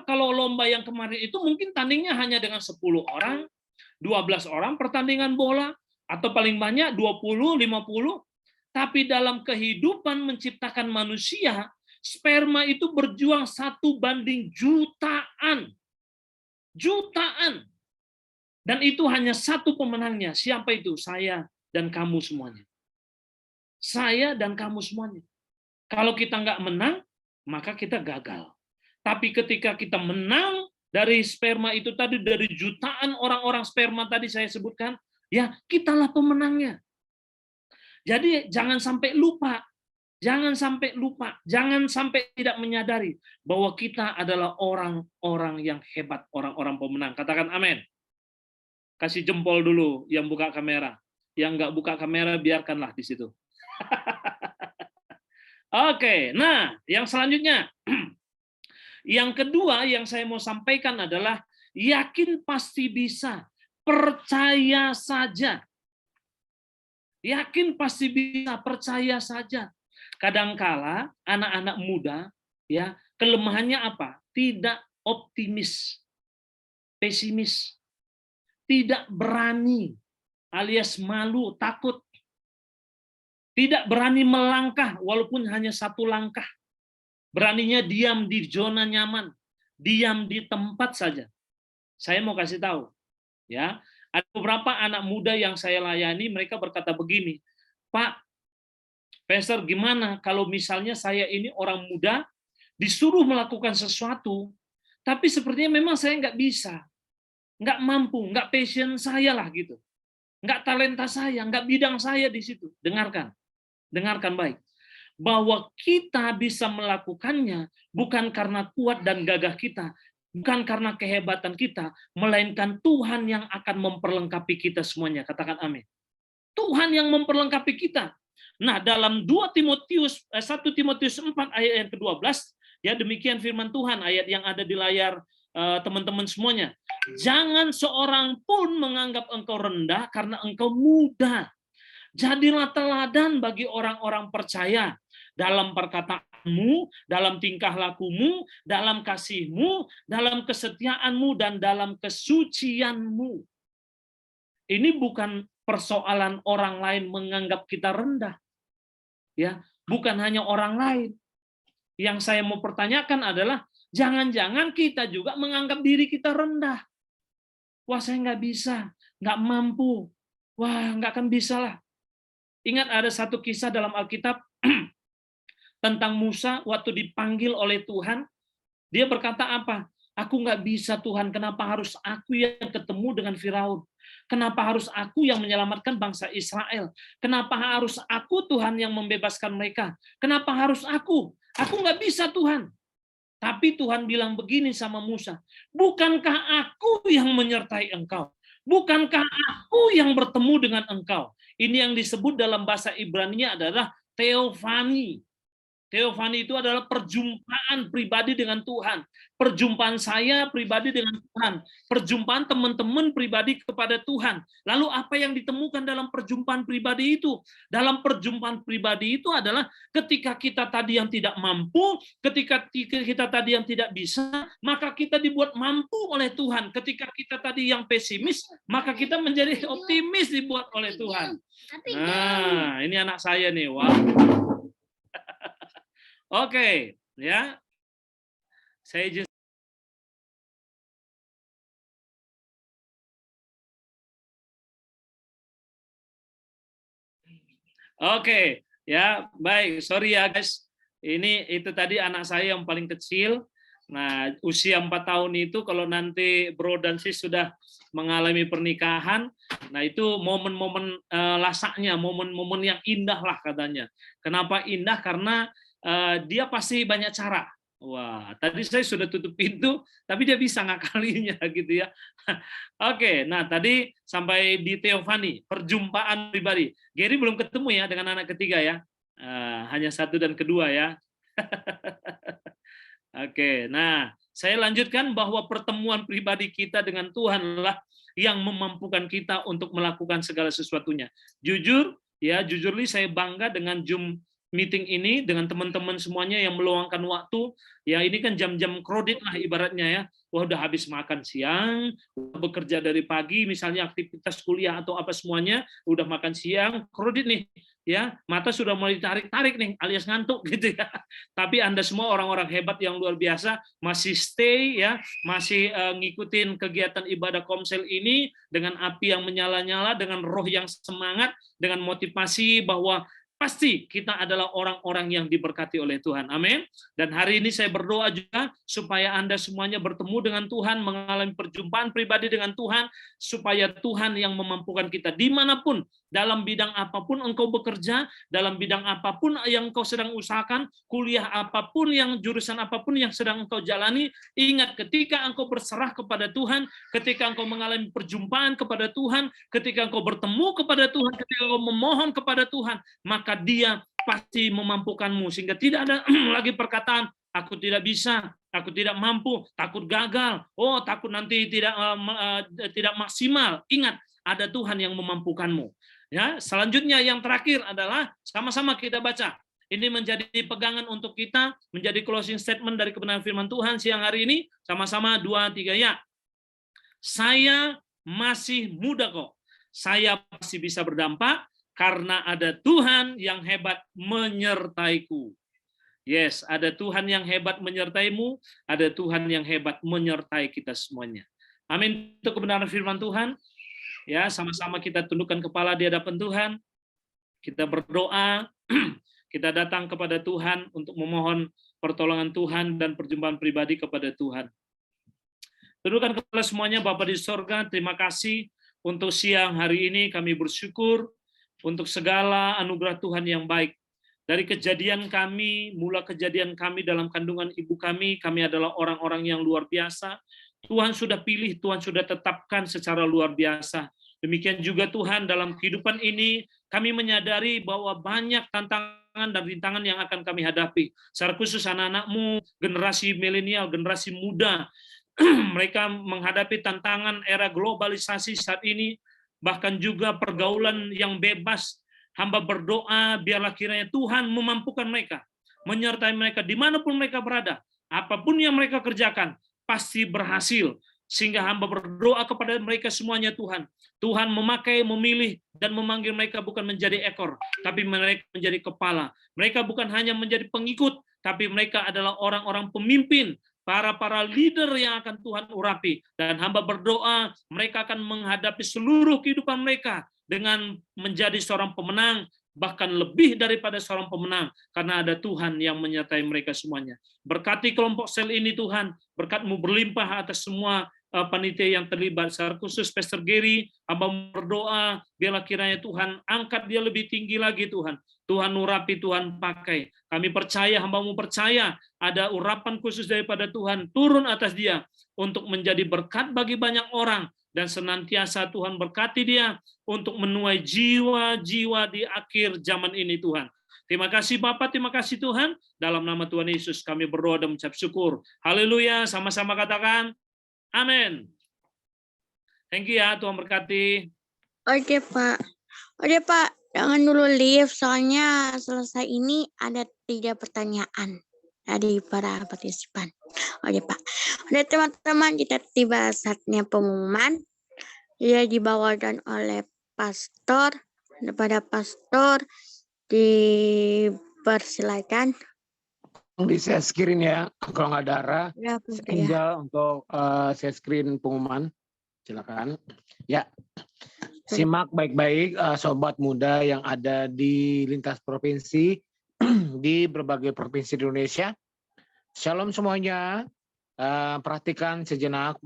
Speaker 3: kalau lomba yang kemarin itu mungkin tandingnya hanya dengan 10 orang, 12 orang pertandingan bola, atau paling banyak 20, 50, tapi dalam kehidupan menciptakan manusia, sperma itu berjuang 1 banding jutaan. Jutaan. Dan itu hanya satu pemenangnya. Siapa itu? Saya dan kamu semuanya. Saya dan kamu semuanya. Kalau kita nggak menang, maka kita gagal. Tapi ketika kita menang dari sperma itu tadi, dari jutaan orang-orang sperma tadi saya sebutkan, ya kitalah pemenangnya. Jadi jangan sampai lupa, jangan sampai tidak menyadari bahwa kita adalah orang-orang yang hebat, orang-orang pemenang. Katakan amin. Kasih jempol dulu yang buka kamera. Yang nggak buka kamera biarkanlah di situ. Oke, nah yang selanjutnya. Yang kedua yang saya mau sampaikan adalah yakin pasti bisa, percaya saja. Yakin pasti bisa, percaya saja. Kadangkala anak-anak muda ya, kelemahannya apa? Tidak optimis, pesimis, tidak berani, alias malu, takut. Tidak berani melangkah walaupun hanya 1 langkah. Beraninya diam di zona nyaman, diam di tempat saja. Saya mau kasih tahu, ya, ada beberapa anak muda yang saya layani, mereka berkata begini, Pak, Pastor, gimana kalau misalnya saya ini orang muda, disuruh melakukan sesuatu, tapi sepertinya memang saya nggak bisa, nggak mampu, nggak passion saya lah gitu, nggak talenta saya, nggak bidang saya di situ. Dengarkan baik. Bahwa kita bisa melakukannya bukan karena kuat dan gagah kita, bukan karena kehebatan kita, melainkan Tuhan yang akan memperlengkapi kita semuanya. Katakan amin. Tuhan yang memperlengkapi kita. Nah, dalam 1 Timotius 4 ayat yang ke-12, ya demikian firman Tuhan, ayat yang ada di layar teman-teman semuanya. Jangan seorang pun menganggap engkau rendah karena engkau muda. Jadilah teladan bagi orang-orang percaya dalam perkataanmu, dalam tingkah lakumu, dalam kasihmu, dalam kesetiaanmu, dan dalam kesucianmu. Ini bukan persoalan orang lain menganggap kita rendah. Ya, bukan hanya orang lain. Yang saya mau pertanyakan adalah, jangan-jangan kita juga menganggap diri kita rendah. Wah, saya nggak bisa, nggak mampu. Wah, nggak akan bisa lah. Ingat ada satu kisah dalam Alkitab tentang Musa waktu dipanggil oleh Tuhan. Dia berkata apa? Aku nggak bisa Tuhan, kenapa harus aku yang ketemu dengan Firaun? Kenapa harus aku yang menyelamatkan bangsa Israel? Kenapa harus aku Tuhan yang membebaskan mereka? Kenapa harus aku? Aku nggak bisa Tuhan. Tapi Tuhan bilang begini sama Musa, bukankah aku yang menyertai engkau? Bukankah aku yang bertemu dengan engkau? Ini yang disebut dalam bahasa Ibrani-nya adalah teofani. Teofani itu adalah perjumpaan pribadi dengan Tuhan. Perjumpaan saya pribadi dengan Tuhan. Perjumpaan teman-teman pribadi kepada Tuhan. Lalu apa yang ditemukan dalam perjumpaan pribadi itu? Dalam perjumpaan pribadi itu adalah ketika kita tadi yang tidak mampu, ketika kita tadi yang tidak bisa, maka kita dibuat mampu oleh Tuhan. Ketika kita tadi yang pesimis, maka kita menjadi optimis dibuat oleh Tuhan. Nah, ini anak saya nih. Wow. Oke, ya. Saya izin. Oke, ya, baik. Sorry ya, guys. Ini itu tadi anak saya yang paling kecil. Nah, usia 4 tahun itu kalau nanti bro dan sis sudah mengalami pernikahan, nah itu momen-momen lasaknya, momen-momen yang indah lah katanya. Kenapa indah? Karena dia pasti banyak cara. Wah, tadi saya sudah tutup pintu, tapi dia bisa ngakalinya gitu ya. Oke, nah tadi sampai di Teofani, perjumpaan pribadi. Gary belum ketemu ya dengan anak ketiga ya, hanya satu dan kedua ya. Oke, nah saya lanjutkan bahwa pertemuan pribadi kita dengan Tuhanlah yang memampukan kita untuk melakukan segala sesuatunya. Jujur, ya jujur nih saya bangga dengan Zoom meeting ini dengan teman-teman semuanya yang meluangkan waktu. Ya ini kan jam-jam kredit lah ibaratnya ya. Wah udah habis makan siang, udah bekerja dari pagi, misalnya aktivitas kuliah atau apa semuanya, udah makan siang, kredit nih. Ya, mata sudah mulai tarik-tarik nih, alias ngantuk gitu ya. Tapi Anda semua orang-orang hebat yang luar biasa masih stay ya, masih ngikutin kegiatan ibadah Komsel ini dengan api yang menyala-nyala, dengan roh yang semangat, dengan motivasi bahwa pasti kita adalah orang-orang yang diberkati oleh Tuhan. Amin. Dan hari ini saya berdoa juga supaya Anda semuanya bertemu dengan Tuhan, mengalami perjumpaan pribadi dengan Tuhan, supaya Tuhan yang memampukan kita dimanapun, dalam bidang apapun engkau bekerja, dalam bidang apapun yang engkau sedang usahakan, kuliah apapun, yang jurusan apapun yang sedang engkau jalani, ingat ketika engkau berserah kepada Tuhan, ketika engkau mengalami perjumpaan kepada Tuhan, ketika engkau bertemu kepada Tuhan, ketika engkau memohon kepada Tuhan, maka Dia pasti memampukanmu, sehingga tidak ada lagi perkataan aku tidak bisa, aku tidak mampu, takut gagal, oh takut nanti tidak maksimal. Ingat, ada Tuhan yang memampukanmu. Ya, selanjutnya yang terakhir adalah sama-sama kita baca. Ini menjadi pegangan untuk kita, menjadi closing statement dari kebenaran firman Tuhan siang hari ini. Sama-sama 2, 3 ya. Saya masih muda kok. Saya masih bisa berdampak karena ada Tuhan yang hebat menyertaiku. Yes, ada Tuhan yang hebat menyertaimu, ada Tuhan yang hebat menyertai kita semuanya. Amin. Untuk kebenaran firman Tuhan. Ya, sama-sama kita tundukkan kepala di hadapan Tuhan. Kita berdoa, kita datang kepada Tuhan untuk memohon pertolongan Tuhan dan perjumpaan pribadi kepada Tuhan. Tundukkan kepala semuanya, Bapa di sorga, terima kasih untuk siang hari ini. Kami bersyukur untuk segala anugerah Tuhan yang baik. Dari kejadian kami, mula kejadian kami dalam kandungan ibu kami adalah orang-orang yang luar biasa. Tuhan sudah pilih, Tuhan sudah tetapkan secara luar biasa. Demikian juga Tuhan dalam kehidupan ini, kami menyadari bahwa banyak tantangan dan rintangan yang akan kami hadapi. Secara khusus anak-anak-Mu, generasi milenial, generasi muda, mereka menghadapi tantangan era globalisasi saat ini, bahkan juga pergaulan yang bebas. Hamba berdoa biarlah kiranya Tuhan memampukan mereka, menyertai mereka dimanapun mereka berada. Apapun yang mereka kerjakan, pasti berhasil. Sehingga hamba berdoa kepada mereka semuanya Tuhan. Tuhan memakai, memilih, dan memanggil mereka bukan menjadi ekor, tapi mereka menjadi kepala. Mereka bukan hanya menjadi pengikut, tapi mereka adalah orang-orang pemimpin, para leader yang akan Tuhan urapi. Dan hamba berdoa mereka akan menghadapi seluruh kehidupan mereka dengan menjadi seorang pemenang, bahkan lebih daripada seorang pemenang, karena ada Tuhan yang menyertai mereka semuanya. Berkati kelompok sel ini Tuhan, berkat-Mu berlimpah atas semua panitia yang terlibat, secara khusus Pastor Gary, hamba berdoa, biarlah kiranya Tuhan angkat dia lebih tinggi lagi Tuhan. Tuhan urapi, Tuhan pakai. Kami percaya, hamba-Mu percaya, ada urapan khusus daripada Tuhan turun atas dia, untuk menjadi berkat bagi banyak orang, dan senantiasa Tuhan berkati dia, untuk menuai jiwa-jiwa di akhir zaman ini Tuhan. Terima kasih Bapak, terima kasih Tuhan. Dalam nama Tuhan Yesus kami berdoa dan mengucap syukur. Haleluya, sama-sama katakan, amin. Thank you ya, Tuhan berkati.
Speaker 2: Oke, Pak. Oke, Pak. Jangan dulu leave, soalnya selesai ini ada 3 pertanyaan dari para partisipan. Oke, Pak. Oke, teman-teman, kita tiba saatnya pengumuman. Dia dibawakan oleh pastor. Kepada pastor, dipersilakan.
Speaker 5: Di share screen ya, kalau nggak ada arah,
Speaker 2: Ya, Pak, ya.
Speaker 5: tinggal untuk share screen pengumuman. Silakan. Ya, simak baik-baik sobat muda yang ada di lintas provinsi, di berbagai provinsi di Indonesia. Shalom semuanya. Perhatikan sejenak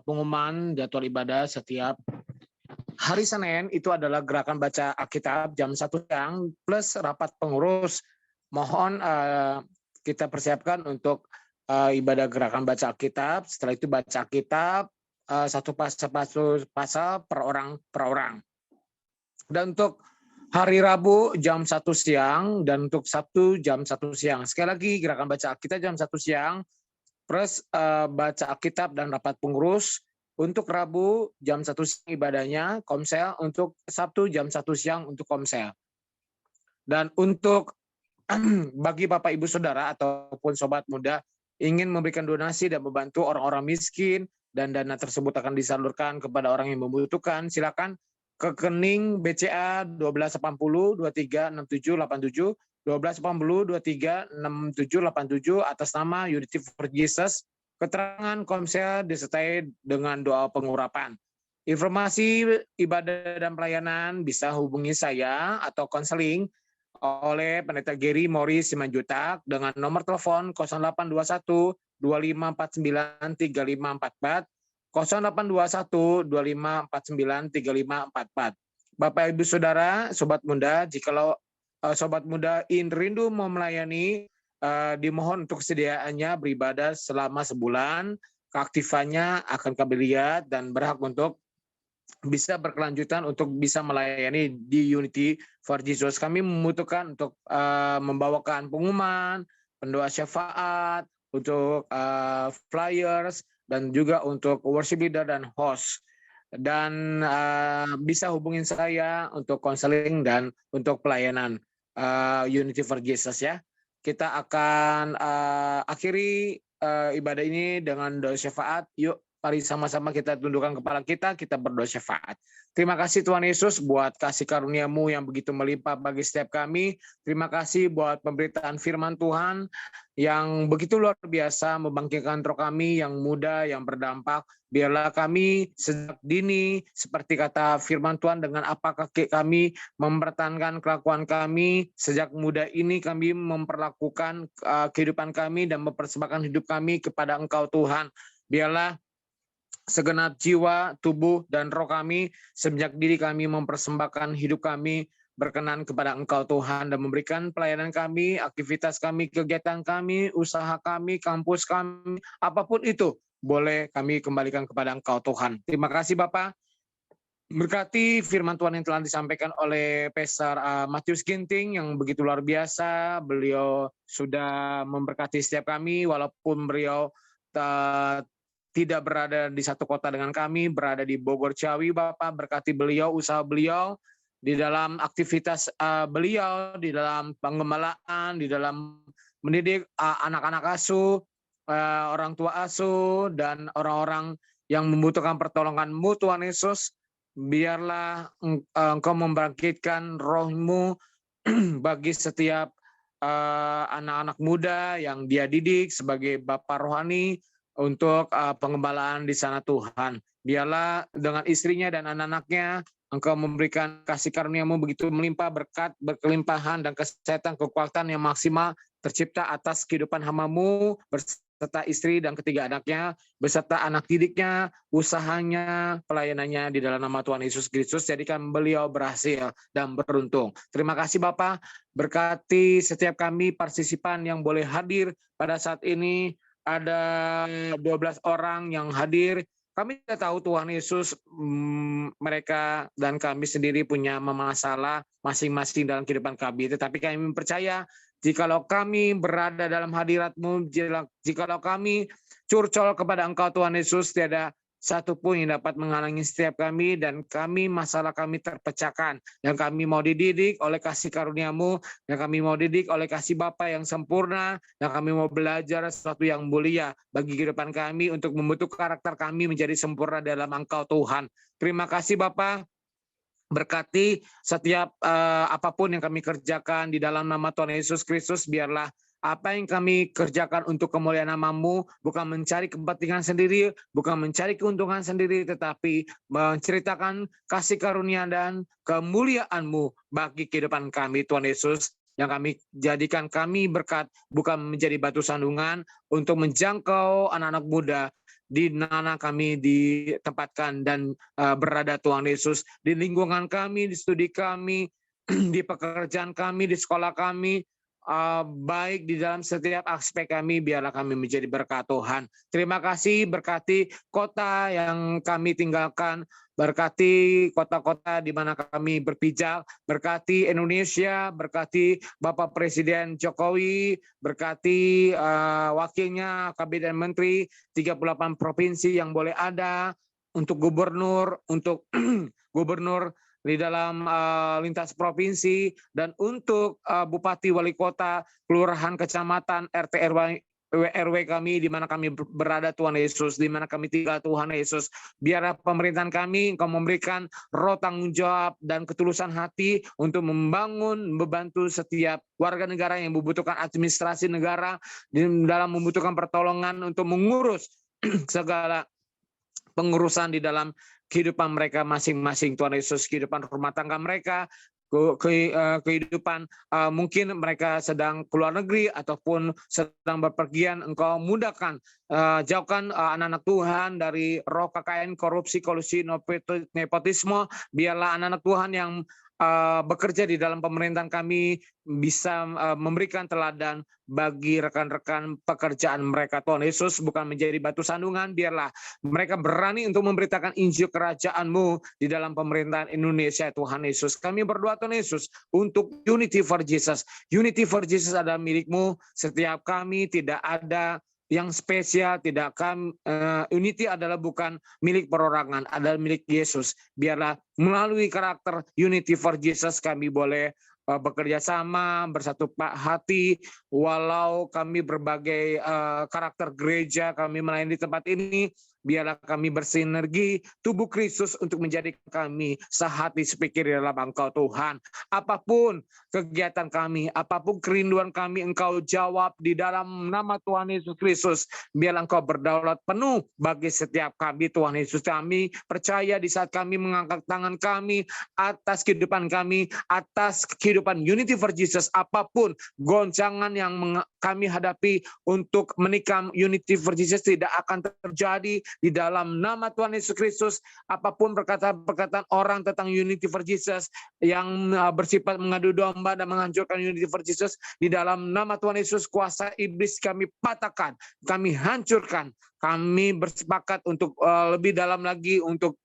Speaker 5: pengumuman jadwal ibadah setiap hari Senin itu adalah gerakan baca Alkitab jam 1 siang plus rapat pengurus. Mohon kita persiapkan untuk ibadah gerakan baca Alkitab. Setelah itu baca Alkitab satu pasal per orang. Dan untuk hari Rabu jam 1 siang dan untuk Sabtu jam 1 siang. Sekali lagi gerakan baca Alkitab jam 1 siang plus baca Alkitab dan rapat pengurus. Untuk Rabu jam 1 siang ibadahnya komsel, untuk Sabtu jam 1 siang untuk komsel. Dan untuk bagi Bapak Ibu Saudara ataupun sobat muda ingin memberikan donasi dan membantu orang-orang miskin dan dana tersebut akan disalurkan kepada orang yang membutuhkan, silakan ke rekening BCA 1280 236787 1280 236787 atas nama Unity for Jesus. Keterangan komsel disertai dengan doa pengurapan. Informasi ibadah dan pelayanan bisa hubungi saya atau konseling oleh Pendeta Gary Morris Simanjutak dengan nomor telepon 0821 2549 3544 0821 2549 3544. Bapak Ibu Saudara, sobat muda, jikalau sobat muda rindu mau melayani, dimohon untuk kesediaannya beribadah selama sebulan. Keaktifannya akan kami lihat dan berhak untuk bisa berkelanjutan untuk bisa melayani di Unity for Jesus. Kami membutuhkan untuk membawakan pengumuman, pendoa syafaat, untuk flyers, dan juga untuk worship leader dan host. Dan bisa hubungin saya untuk konseling dan untuk pelayanan Unity for Jesus ya. Kita akan akhiri ibadah ini dengan doa syafaat. Yuk, mari sama-sama kita tundukkan kepala kita berdoa syafaat. Terima kasih Tuhan Yesus buat kasih karunia-Mu yang begitu melimpah bagi setiap kami. Terima kasih buat pemberitaan firman Tuhan yang begitu luar biasa membangkitkan roh kami yang muda, yang berdampak. Biarlah kami sejak dini, seperti kata firman Tuhan, dengan apa kaki kami mempertahankan kelakuan kami, sejak muda ini kami memperlakukan kehidupan kami dan mempersembahkan hidup kami kepada Engkau Tuhan. Biarlah segenap jiwa, tubuh, dan roh kami, sejak diri kami mempersembahkan hidup kami berkenan kepada Engkau Tuhan dan memberikan pelayanan kami, aktivitas kami, kegiatan kami, usaha kami, kampus kami, apapun itu, boleh kami kembalikan kepada Engkau Tuhan. Terima kasih Bapak. Berkati firman Tuhan yang telah disampaikan oleh Pastor Matius Ginting yang begitu luar biasa. Beliau sudah memberkati setiap kami walaupun beliau tidak berada di satu kota dengan kami, berada di Bogor Ciawi, Bapak. Berkati beliau, usaha beliau, di dalam aktivitas beliau, di dalam penggembalaan, di dalam mendidik anak-anak asuh, orang tua asuh, dan orang-orang yang membutuhkan pertolongan-Mu, Tuhan Yesus. Biarlah Engkau membangkitkan roh-Mu bagi setiap anak-anak muda yang Dia didik sebagai Bapa rohani untuk pengembalaan di sana, Tuhan. Biarlah dengan istrinya dan anak-anaknya Engkau memberikan kasih karunia-Mu begitu melimpah, berkat, berkelimpahan, dan kesehatan, kekuatan yang maksimal tercipta atas kehidupan hamba-Mu beserta istri dan ketiga anaknya, beserta anak didiknya, usahanya, pelayanannya, di dalam nama Tuhan Yesus Kristus. Jadikan beliau berhasil dan beruntung. Terima kasih Bapak, berkati setiap kami partisipan yang boleh hadir pada saat ini. Ada 12 orang yang hadir. Kami tidak tahu Tuhan Yesus, mereka dan kami sendiri punya masalah masing-masing dalam kehidupan kami. Tetapi kami percaya jikalau kami berada dalam hadirat-Mu, jikalau kami curcol kepada Engkau Tuhan Yesus, tiada satu pun yang dapat menghalangi setiap kami, dan masalah kami terpecahkan. Dan kami mau dididik oleh kasih karunia-Mu, dan kami mau didik oleh kasih Bapa yang sempurna, dan kami mau belajar sesuatu yang mulia bagi kehidupan kami untuk membentuk karakter kami menjadi sempurna dalam Engkau Tuhan. Terima kasih Bapa. Berkati setiap apapun yang kami kerjakan di dalam nama Tuhan Yesus Kristus. Biarlah apa yang kami kerjakan untuk kemuliaan nama-Mu, bukan mencari kepentingan sendiri, bukan mencari keuntungan sendiri, tetapi menceritakan kasih karunia dan kemuliaan-Mu bagi kehidupan kami, Tuhan Yesus, yang kami jadikan kami berkat, bukan menjadi batu sandungan untuk menjangkau anak-anak muda di mana kami ditempatkan dan berada, Tuhan Yesus, di lingkungan kami, di studi kami, di pekerjaan kami, di sekolah kami, baik di dalam setiap aspek kami. Biarlah kami menjadi berkat Tuhan. Terima kasih, berkati kota yang kami tinggalkan, berkati kota-kota di mana kami berpijak, berkati Indonesia, berkati Bapak Presiden Jokowi, berkati wakilnya, kabinet menteri, 38 provinsi yang boleh ada, untuk gubernur, gubernur di dalam lintas provinsi, dan untuk bupati, wali kota, kelurahan, kecamatan, RT, RW kami, di mana kami berada, Tuhan Yesus, di mana kami tinggal, Tuhan Yesus. Biarlah pemerintahan kami, Engkau memberikan roh tanggung jawab dan ketulusan hati untuk membangun, membantu setiap warga negara yang membutuhkan administrasi negara, dalam membutuhkan pertolongan untuk mengurus segala pengurusan di dalam kehidupan mereka masing-masing, Tuhan Yesus, kehidupan rumah tangga mereka, kehidupan mungkin mereka sedang keluar negeri ataupun sedang berpergian. Engkau mudahkan, jauhkan anak-anak Tuhan dari roh KKN, korupsi, kolusi, nepotisme. Biarlah anak-anak Tuhan yang bekerja di dalam pemerintahan kami bisa memberikan teladan bagi rekan-rekan pekerjaan mereka, Tuhan Yesus, bukan menjadi batu sandungan. Biarlah mereka berani untuk memberitakan Injil kerajaan-Mu di dalam pemerintahan Indonesia, Tuhan Yesus. Kami berdoa, Tuhan Yesus, untuk Unity for Jesus. Unity for Jesus adalah milik-Mu. Setiap kami tidak ada yang spesial, tidak kami, unity adalah bukan milik perorangan, adalah milik Yesus. Biarlah melalui karakter Unity for Jesus kami boleh bekerja sama, bersatu hati, walau kami berbagai karakter gereja, kami melayani di tempat ini. Biarlah kami bersinergi tubuh Kristus untuk menjadikan kami sehati sepikir di dalam Engkau, Tuhan. Apapun kegiatan kami, apapun kerinduan kami, Engkau jawab di dalam nama Tuhan Yesus Kristus. Biarlah Engkau berdaulat penuh bagi setiap kami, Tuhan Yesus. Kami percaya di saat kami mengangkat tangan kami atas kehidupan kami, atas kehidupan Unity for Jesus, apapun goncangan yang kami hadapi untuk menikam Unity for Jesus tidak akan terjadi. Di dalam nama Tuhan Yesus Kristus, apapun perkataan-perkataan orang tentang Unity for Jesus yang bersifat mengadu domba dan menghancurkan Unity for Jesus, di dalam nama Tuhan Yesus, kuasa iblis kami patahkan, kami hancurkan. Kami bersepakat untuk lebih dalam lagi untuk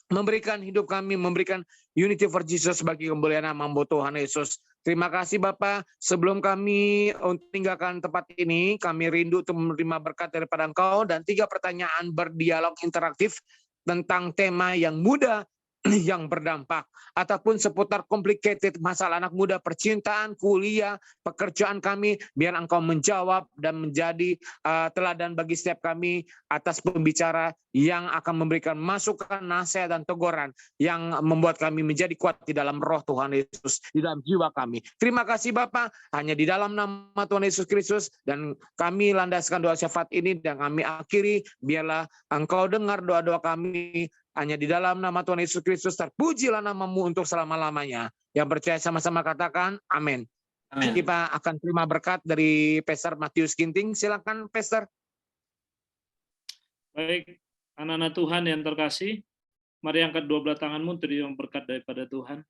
Speaker 5: memberikan hidup kami, memberikan Unity for Jesus bagi kemuliaan nama Tuhan Yesus. Terima kasih Bapak. Sebelum kami tinggalkan tempat ini, kami rindu untuk menerima berkat daripada Engkau dan 3 pertanyaan berdialog interaktif tentang tema yang mudah yang berdampak ataupun seputar complicated masalah anak muda, percintaan, kuliah, pekerjaan kami, biar Engkau menjawab dan menjadi teladan bagi setiap kami atas pembicara yang akan memberikan masukan, nasihat dan teguran yang membuat kami menjadi kuat di dalam roh Tuhan Yesus, di dalam jiwa kami. Terima kasih Bapak, hanya di dalam nama Tuhan Yesus Kristus, dan kami landaskan doa syafaat ini dan kami akhiri, biarlah Engkau dengar doa-doa kami. Hanya di dalam nama Tuhan Yesus Kristus, terpujilah namamu untuk selama-lamanya. Yang percaya sama-sama katakan, amin.
Speaker 4: Amin.
Speaker 5: Kita akan terima berkat dari Pastor Matius Ginting. Silakan, Pastor.
Speaker 3: Baik, anak-anak Tuhan yang terkasih, mari angkat 2 belah tanganmu terima berkat daripada Tuhan.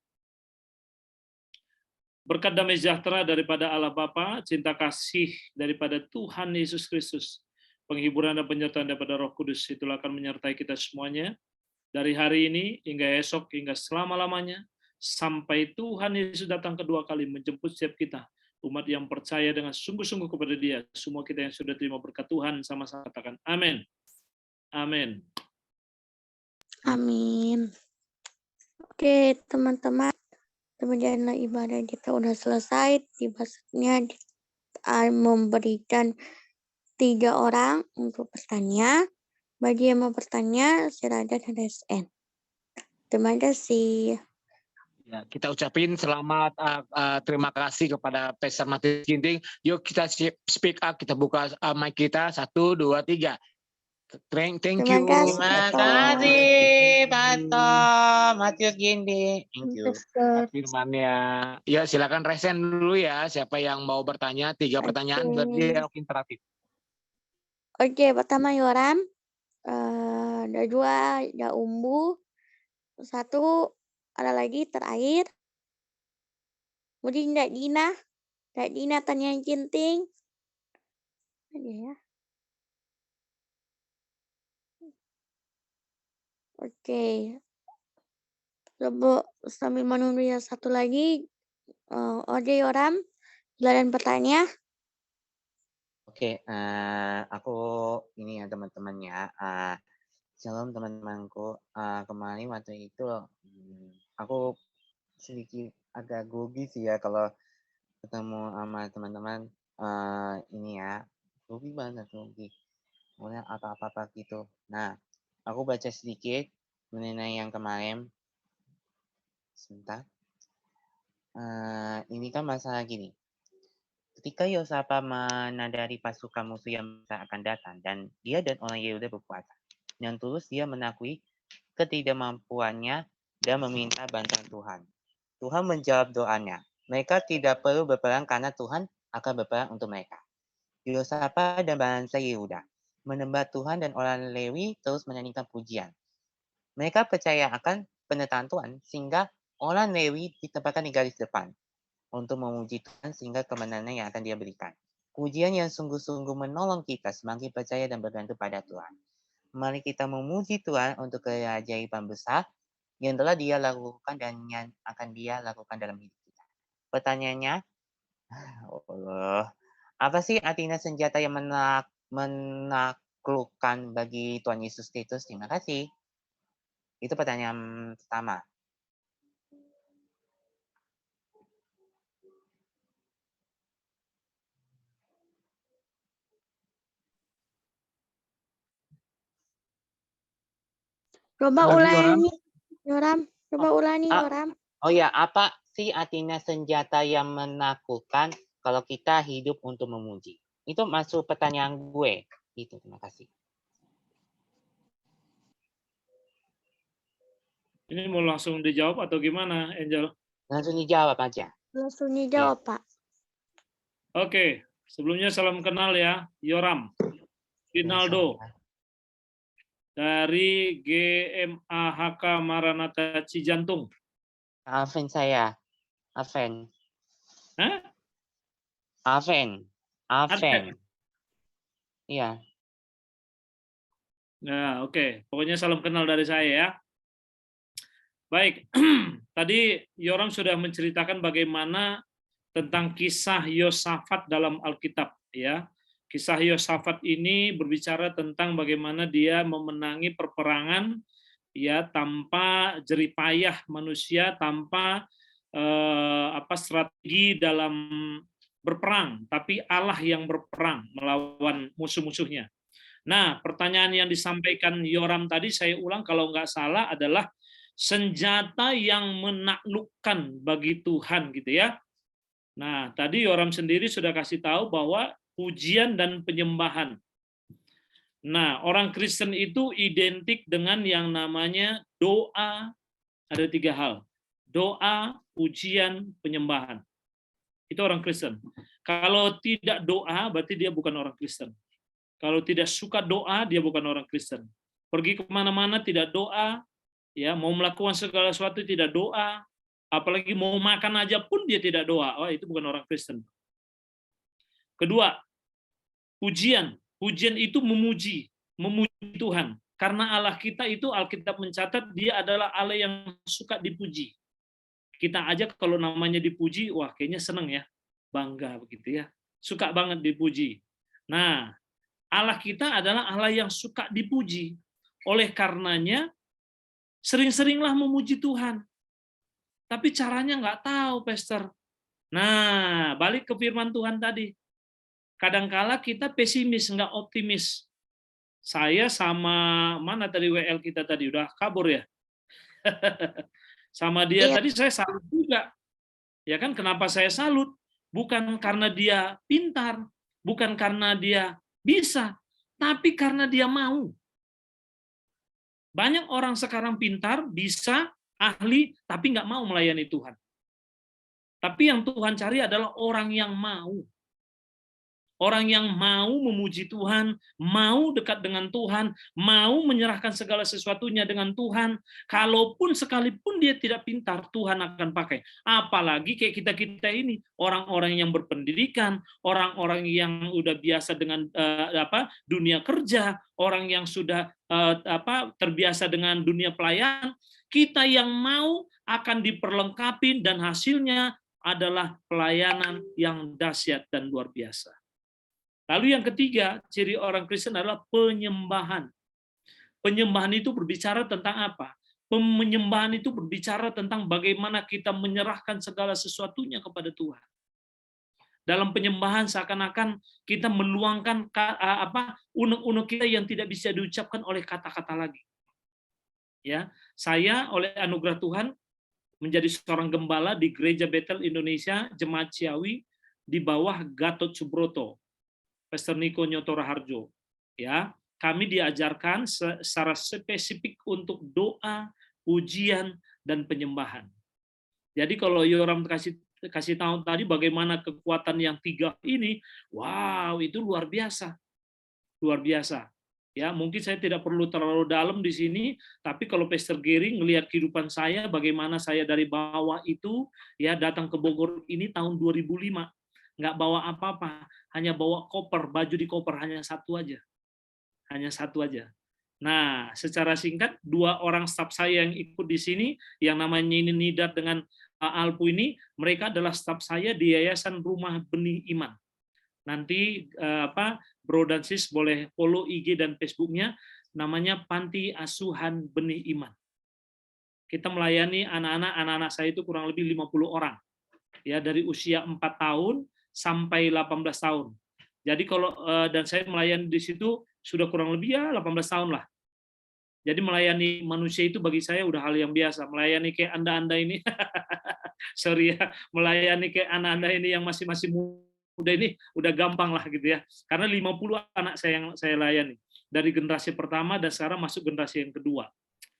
Speaker 3: Berkat damai sejahtera daripada Allah Bapa, cinta kasih daripada Tuhan Yesus Kristus, penghiburan dan penyertaan daripada Roh Kudus, itulah akan menyertai kita semuanya. Dari hari ini hingga esok, hingga selama-lamanya, sampai Tuhan Yesus datang kedua kali menjemput setiap kita, umat yang percaya dengan sungguh-sungguh kepada Dia. Semua kita yang sudah terima berkat Tuhan, sama-sama katakan amin. Amin.
Speaker 2: Amin. Oke, teman-teman. Demikianlah ibadah kita udah selesai. Tiba-tiba memberikan 3 orang untuk bertanya. Bagi yang mau bertanya, silakan HSN. Terima kasih.
Speaker 5: Ya, kita ucapin selamat, terima kasih kepada Pastor Matius Ginting. Yuk kita speak up, kita buka mic kita, 1, 2, 3. Thank
Speaker 2: Terima
Speaker 5: you.
Speaker 2: kasih,
Speaker 6: Terima
Speaker 2: Pastor.
Speaker 6: kasih, Pastor Matius Ginting. Thank you.
Speaker 2: Pastor.
Speaker 5: Firmannya. Ya, silakan resen dulu ya. Siapa yang mau bertanya? 3 pertanyaan
Speaker 2: Oke.
Speaker 5: berdialog interaktif.
Speaker 2: Oke, pertama Yoram. Ada 2, ada Umbu. 1, ada lagi terakhir. Kemudian Dak Dina tanya Ginting. Ada ya. Oke. Coba sambil menunggu yang satu lagi. Oke Yoram, silakan bertanya.
Speaker 6: Oke, aku ini ya teman-teman ya. Shalom teman-temanku. Kemarin waktu itu aku sedikit agak grogi sih ya kalau ketemu sama teman-teman ini ya. Grogi banget, grogi. Pokoknya apa-apa gitu. Nah, aku baca sedikit mengenai yang kemarin. Sebentar. Ini kan masalah gini. Ketika Yosafat menadari pasukan musuh yang akan datang, dan dia dan orang Yehuda berpuasa, dengan tulus dia mengakui ketidakmampuannya dan meminta bantuan Tuhan. Tuhan menjawab doanya. Mereka tidak perlu berperang karena Tuhan akan berperang untuk mereka. Yosafat dan bangsa Yehuda menyembah Tuhan dan orang Lewi terus menyanyikan pujian. Mereka percaya akan penyertaan Tuhan sehingga orang Lewi ditempatkan di garis depan untuk memuji Tuhan sehingga kemenangan yang akan Dia berikan. Pujian yang sungguh-sungguh menolong kita semakin percaya dan bergantung pada Tuhan. Mari kita memuji Tuhan untuk keajaiban besar yang telah Dia lakukan dan yang akan Dia lakukan dalam hidup kita. Pertanyaannya, Allah, apa sih artinya senjata yang menaklukkan bagi Tuhan Yesus Kristus? Terima kasih. Itu pertanyaan pertama.
Speaker 2: Coba
Speaker 5: Lagi,
Speaker 2: ulangi, Yoram. Coba ulangi,
Speaker 6: Ah.
Speaker 2: Yoram.
Speaker 6: Oh ya, apa sih artinya senjata yang menaklukkan kalau kita hidup untuk memuji? Itu masuk pertanyaan gue. Itu, terima kasih.
Speaker 3: Ini mau langsung dijawab atau gimana, Angel?
Speaker 6: Langsung dijawab aja.
Speaker 2: Langsung dijawab, Pak.
Speaker 3: Oke, sebelumnya salam kenal ya, Yoram Rinaldo dari GMAHK Maranatha Cijantung.
Speaker 6: Alven saya. Alven.
Speaker 3: Hah?
Speaker 6: Alven.
Speaker 3: Advent.
Speaker 6: Iya.
Speaker 3: Nah, oke. Pokoknya salam kenal dari saya ya. Baik, tadi Yoram sudah menceritakan bagaimana tentang kisah Yosafat dalam Alkitab, ya. Kisah Yosafat ini berbicara tentang bagaimana dia memenangi perperangan ya tanpa jeripayah manusia, tanpa strategi dalam berperang, tapi Allah yang berperang melawan musuh-musuhnya. Nah, pertanyaan yang disampaikan Yoram tadi, saya ulang kalau nggak salah, adalah senjata yang menaklukkan bagi Tuhan, gitu ya. Nah, tadi Yoram sendiri sudah kasih tahu bahwa pujian dan penyembahan. Nah, orang Kristen itu identik dengan yang namanya doa. Ada 3 hal. Doa, pujian, penyembahan. Itu orang Kristen. Kalau tidak doa, berarti dia bukan orang Kristen. Kalau tidak suka doa, dia bukan orang Kristen. Pergi kemana-mana tidak doa, ya mau melakukan segala sesuatu tidak doa, apalagi mau makan aja pun dia tidak doa. Oh, itu bukan orang Kristen. Kedua, pujian. Pujian itu memuji Tuhan. Karena Allah kita itu Alkitab mencatat dia adalah Allah yang suka dipuji. Kita aja kalau namanya dipuji, wah kayaknya seneng ya, bangga begitu ya. Suka banget dipuji. Nah, Allah kita adalah Allah yang suka dipuji. Oleh karenanya, sering-seringlah memuji Tuhan. Tapi caranya nggak tahu, Pastor. Nah, balik ke firman Tuhan tadi. Kadangkala kita pesimis, nggak optimis. Saya sama mana tadi WL kita tadi udah kabur ya. Sama dia
Speaker 2: Iya.
Speaker 3: tadi saya salut juga. Ya kan, kenapa saya salut? Bukan karena dia pintar, bukan karena dia bisa, tapi karena dia mau. Banyak orang sekarang pintar, bisa, ahli, tapi nggak mau melayani Tuhan. Tapi yang Tuhan cari adalah orang yang mau. Orang yang mau memuji Tuhan, mau dekat dengan Tuhan, mau menyerahkan segala sesuatunya dengan Tuhan. Kalaupun sekalipun dia tidak pintar, Tuhan akan pakai. Apalagi kayak kita-kita ini, orang-orang yang berpendidikan, orang-orang yang udah biasa dengan dunia kerja, orang yang sudah terbiasa dengan dunia pelayanan. Kita yang mau akan diperlengkapi dan hasilnya adalah pelayanan yang dahsyat dan luar biasa. Lalu yang ketiga, ciri orang Kristen adalah penyembahan. Penyembahan itu berbicara tentang apa? Penyembahan itu berbicara tentang bagaimana kita menyerahkan segala sesuatunya kepada Tuhan. Dalam penyembahan seakan-akan kita meluangkan unek-unek kita yang tidak bisa diucapkan oleh kata-kata lagi. Ya, saya oleh anugerah Tuhan menjadi seorang gembala di Gereja Bethel Indonesia, Jemaat Ciawi di bawah Gatot Subroto. Pastor Niko Nyotora Harjo, ya, kami diajarkan secara spesifik untuk doa, pujian, dan penyembahan. Jadi kalau Yoram kasih tahu tadi bagaimana kekuatan yang 3 ini, wow, itu luar biasa, luar biasa. Ya, mungkin saya tidak perlu terlalu dalam di sini, tapi kalau Pastor Gary ngelihat kehidupan saya, bagaimana saya dari bawah itu, ya datang ke Bogor ini tahun 2005. Nggak bawa apa-apa, hanya bawa koper, baju di koper hanya satu aja. Nah, secara singkat, 2 orang staf saya yang ikut di sini, yang namanya ini Nidat dengan Alpu ini, mereka adalah staf saya di Yayasan Rumah Benih Iman. Nanti Bro dan Sis boleh follow IG dan Facebooknya, namanya Panti Asuhan Benih Iman. Kita melayani anak-anak saya itu kurang lebih 50 orang. Ya, dari usia 4 tahun sampai 18 tahun. Jadi kalau dan saya melayani di situ sudah kurang lebih ya 18 tahun lah. Jadi melayani manusia itu bagi saya udah hal yang biasa. Melayani kayak Anda ini, sorry ya, melayani kayak Anda ini yang masih muda ini udah gampang lah gitu ya. Karena 50 anak saya yang saya layani. Dari generasi pertama dan sekarang masuk generasi yang kedua.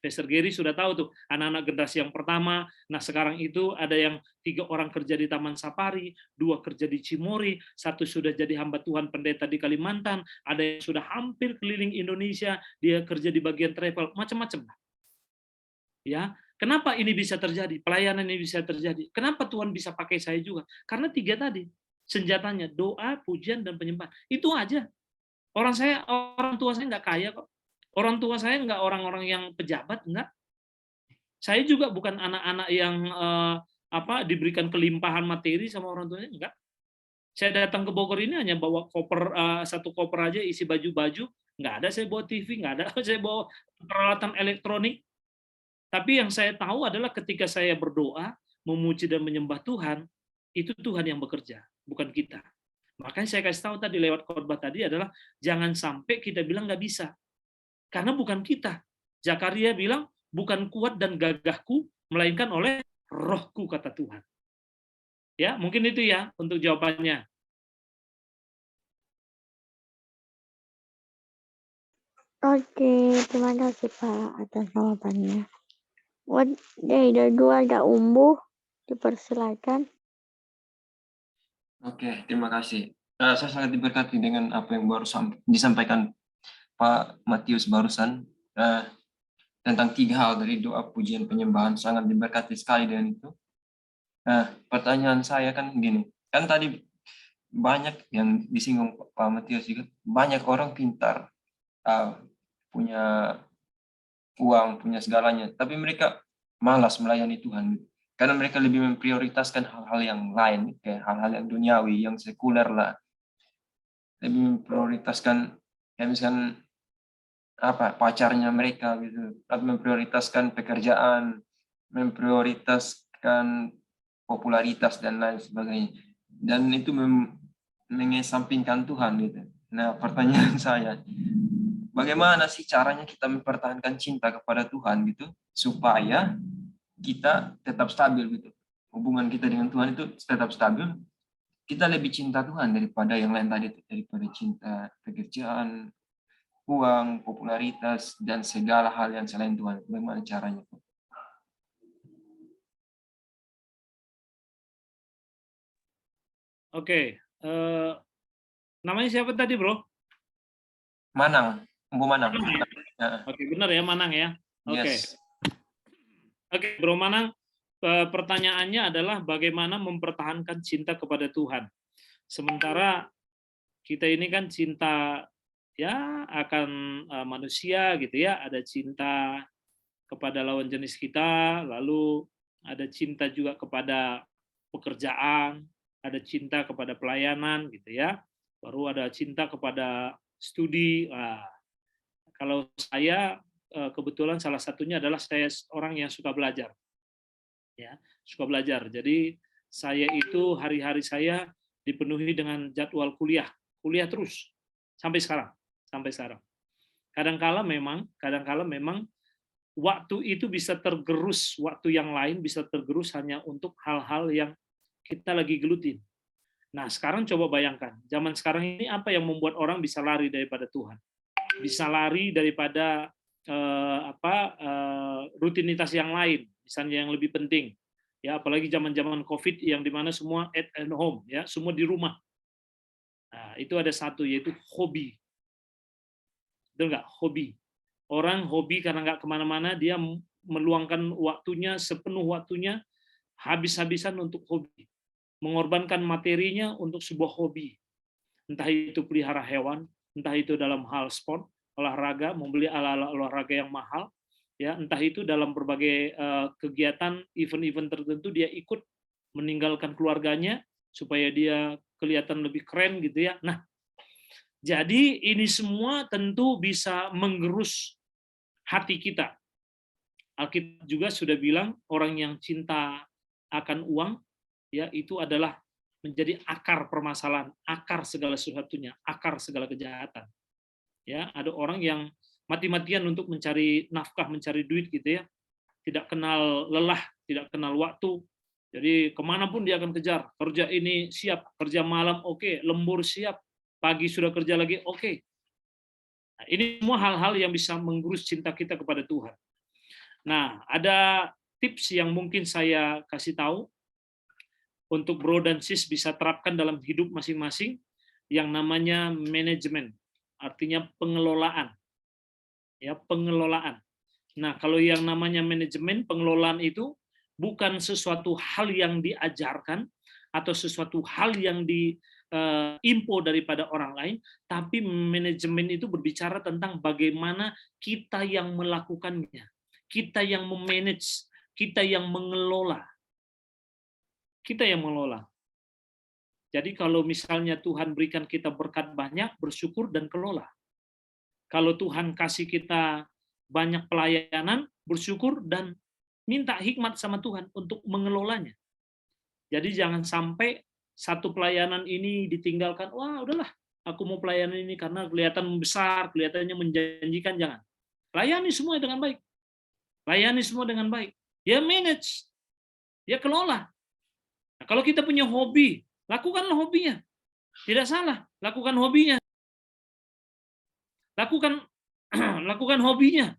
Speaker 3: Pastor Gary sudah tahu tuh, anak-anak generasi yang pertama, nah sekarang itu ada yang 3 orang kerja di Taman Safari, 2 kerja di Cimory, 1 sudah jadi hamba Tuhan pendeta di Kalimantan, ada yang sudah hampir keliling Indonesia, dia kerja di bagian travel, macam-macam. Ya, kenapa ini bisa terjadi? Pelayanan ini bisa terjadi. Kenapa Tuhan bisa pakai saya juga? Karena 3 tadi, senjatanya doa, pujian, dan penyembahan. Itu aja. Orang tua saya nggak kaya kok. Orang tua saya nggak orang-orang yang pejabat, enggak. Saya juga bukan anak-anak yang diberikan kelimpahan materi sama orang tuanya? Enggak. Saya datang ke Bogor ini hanya bawa koper, satu koper aja isi baju-baju, nggak ada saya bawa TV, nggak ada saya bawa peralatan elektronik. Tapi yang saya tahu adalah ketika saya berdoa, memuji dan menyembah Tuhan, itu Tuhan yang bekerja, bukan kita. Makanya saya kasih tahu tadi lewat khotbah tadi adalah jangan sampai kita bilang nggak bisa. Karena bukan kita. Zakaria bilang, bukan kuat dan gagahku, melainkan oleh rohku, kata Tuhan. Ya, mungkin itu ya untuk jawabannya.
Speaker 2: Oke, terima kasih Pak atas jawabannya. Ada dua, ada Umbu, dipersilakan.
Speaker 4: Oke, terima kasih. Saya sangat diberkati dengan apa yang baru disampaikan Pak Matius barusan tentang 3 hal dari doa pujian penyembahan. Sangat diberkati sekali dengan itu. Pertanyaan saya kan gini, kan tadi banyak yang disinggung Pak Matius juga, banyak orang pintar, punya uang, punya segalanya, tapi mereka malas melayani Tuhan. Karena mereka lebih memprioritaskan hal-hal yang lain, kayak hal-hal yang duniawi, yang sekuler lah. Lebih memprioritaskan, kayak misalkan pacarnya mereka gitu, atau memprioritaskan pekerjaan, memprioritaskan popularitas dan lain sebagainya. Dan itu mengesampingkan Tuhan gitu. Nah, pertanyaan saya, bagaimana sih caranya kita mempertahankan cinta kepada Tuhan gitu supaya kita tetap stabil gitu. Hubungan kita dengan Tuhan itu tetap stabil. Kita lebih cinta Tuhan daripada yang lain tadi, daripada cinta pekerjaan, uang, popularitas, dan segala hal yang selain Tuhan. Bagaimana caranya?
Speaker 3: Oke, namanya siapa tadi, Bro?
Speaker 4: Manang, Umbu Manang.
Speaker 3: Oke, benar ya, Manang ya. Oke.
Speaker 4: Yes.
Speaker 3: Oke, Bro Manang, pertanyaannya adalah bagaimana mempertahankan cinta kepada Tuhan. Sementara kita ini kan cinta ya akan manusia gitu ya, ada cinta kepada lawan jenis kita, lalu ada cinta juga kepada pekerjaan, ada cinta kepada pelayanan gitu ya, baru ada cinta kepada studi. Kalau saya kebetulan salah satunya adalah saya orang yang suka belajar, ya suka belajar. Jadi saya itu hari-hari saya dipenuhi dengan jadwal kuliah terus sampai sekarang. Kadang-kala memang waktu itu bisa tergerus, waktu yang lain bisa tergerus hanya untuk hal-hal yang kita lagi gelutin. Nah, sekarang coba bayangkan, zaman sekarang ini apa yang membuat orang bisa lari daripada Tuhan? Bisa lari daripada rutinitas yang lain, misalnya yang lebih penting. Ya, apalagi zaman-zaman Covid yang dimana semua at home, ya, semua di rumah. Nah, itu ada satu yaitu hobi. Betul nggak? Hobi. Orang hobi karena nggak kemana-mana, dia meluangkan waktunya, sepenuh waktunya, habis-habisan untuk hobi. Mengorbankan materinya untuk sebuah hobi. Entah itu pelihara hewan, entah itu dalam hal sport, olahraga, membeli alat-alat olahraga yang mahal, ya, entah itu dalam berbagai kegiatan, event-event tertentu dia ikut meninggalkan keluarganya supaya dia kelihatan lebih keren gitu ya. Nah, jadi ini semua tentu bisa menggerus hati kita. Alkitab juga sudah bilang orang yang cinta akan uang, ya itu adalah menjadi akar permasalahan, akar segala sesuatunya, akar segala kejahatan. Ya, ada orang yang mati-matian untuk mencari nafkah, mencari duit gitu ya, tidak kenal lelah, tidak kenal waktu. Jadi kemanapun dia akan kejar. Kerja ini siap, kerja malam oke, lembur siap, pagi sudah kerja lagi oke. Nah, ini semua hal-hal yang bisa menggerus cinta kita kepada Tuhan. Nah, ada tips yang mungkin saya kasih tahu untuk bro dan sis bisa terapkan dalam hidup masing-masing yang namanya manajemen, artinya pengelolaan. Ya, pengelolaan. Nah, kalau yang namanya manajemen, pengelolaan itu bukan sesuatu hal yang diajarkan atau sesuatu hal yang diimpo daripada orang lain, tapi manajemen itu berbicara tentang bagaimana kita yang melakukannya, kita yang memanage, kita yang mengelola. Kita yang mengelola. Jadi kalau misalnya Tuhan berikan kita berkat banyak, bersyukur dan kelola. Kalau Tuhan kasih kita banyak pelayanan, bersyukur dan minta hikmat sama Tuhan untuk mengelolanya. Jadi jangan sampai satu pelayanan ini ditinggalkan, wah udahlah, aku mau pelayanan ini karena kelihatan besar, kelihatannya menjanjikan, jangan. Layani semua dengan baik. Layani semua dengan baik. Ya manage, ya kelola. Nah, kalau kita punya hobi, lakukanlah hobinya. Tidak salah, lakukan hobinya. Lakukan hobinya.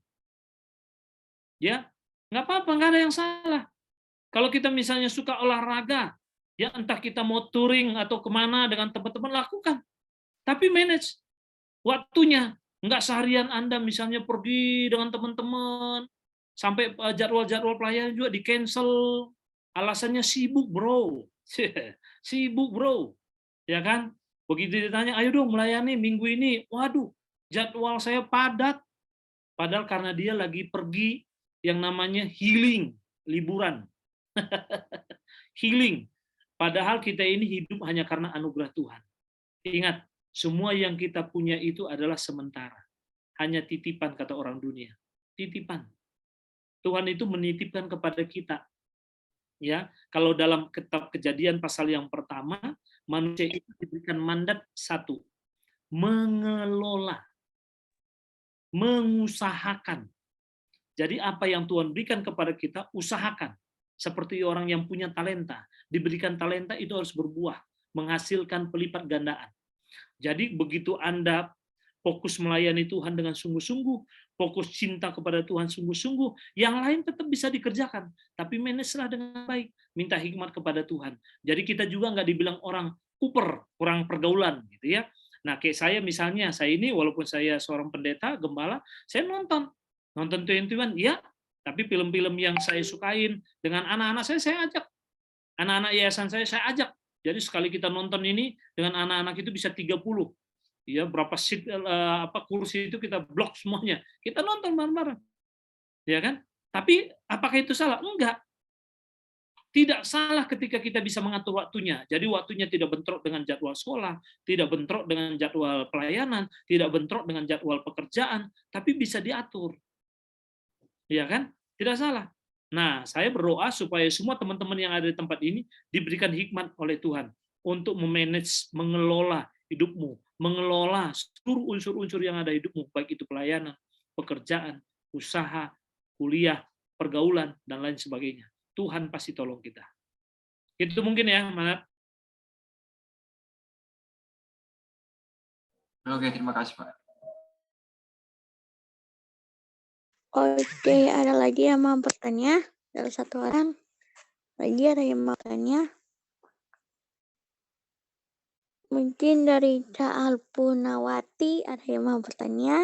Speaker 3: Ya, nggak apa-apa, nggak ada yang salah. Kalau kita misalnya suka olahraga, ya entah kita mau touring atau kemana dengan teman-teman, lakukan. Tapi manage waktunya. Nggak seharian Anda misalnya pergi dengan teman-teman, sampai jadwal-jadwal pelayanan juga di-cancel. Alasannya sibuk, bro. Sibuk, bro. Ya kan? Begitu ditanya, ayo dong melayani minggu ini. Waduh, jadwal saya padat. Padahal karena dia lagi pergi yang namanya healing, liburan. Healing. Padahal kita ini hidup hanya karena anugerah Tuhan. Ingat, semua yang kita punya itu adalah sementara. Hanya titipan, kata orang dunia. Titipan. Tuhan itu menitipkan kepada kita. Ya, kalau dalam kitab Kejadian pasal yang pertama, manusia itu diberikan mandat satu, mengelola, mengusahakan. Jadi apa yang Tuhan berikan kepada kita, usahakan. Seperti orang yang punya talenta, diberikan talenta itu harus berbuah, menghasilkan pelipat gandaan. Jadi begitu Anda fokus melayani Tuhan dengan sungguh-sungguh, fokus cinta kepada Tuhan sungguh-sungguh, yang lain tetap bisa dikerjakan, tapi manajelah dengan baik, minta hikmat kepada Tuhan. Jadi kita juga nggak dibilang orang kuper, kurang pergaulan, gitu ya. Nah, kayak saya misalnya, saya ini walaupun saya seorang pendeta, gembala, saya nonton 21, ya, tapi film-film yang saya sukain dengan anak-anak saya ajak. Anak-anak yayasan saya ajak. Jadi sekali kita nonton ini dengan anak-anak itu bisa 30. Ya, berapa seat kursi itu kita blok semuanya. Kita nonton bareng-bareng. Ya kan? Tapi apakah itu salah? Enggak. Tidak salah ketika kita bisa mengatur waktunya. Jadi waktunya tidak bentrok dengan jadwal sekolah, tidak bentrok dengan jadwal pelayanan, tidak bentrok dengan jadwal pekerjaan, tapi bisa diatur. Ya kan? Tidak salah. Nah, saya berdoa supaya semua teman-teman yang ada di tempat ini diberikan hikmat oleh Tuhan untuk memanage, mengelola hidupmu, mengelola seluruh unsur-unsur yang ada di hidupmu, baik itu pelayanan, pekerjaan, usaha, kuliah, pergaulan, dan lain sebagainya. Tuhan pasti tolong kita. Itu mungkin ya, Manat.
Speaker 4: Oke, terima kasih Pak.
Speaker 2: Oke, ada lagi yang mau bertanya? Ada satu orang. Lagi ada yang mau bertanya? Mungkin dari Ca Alpunawati ada yang mau bertanya?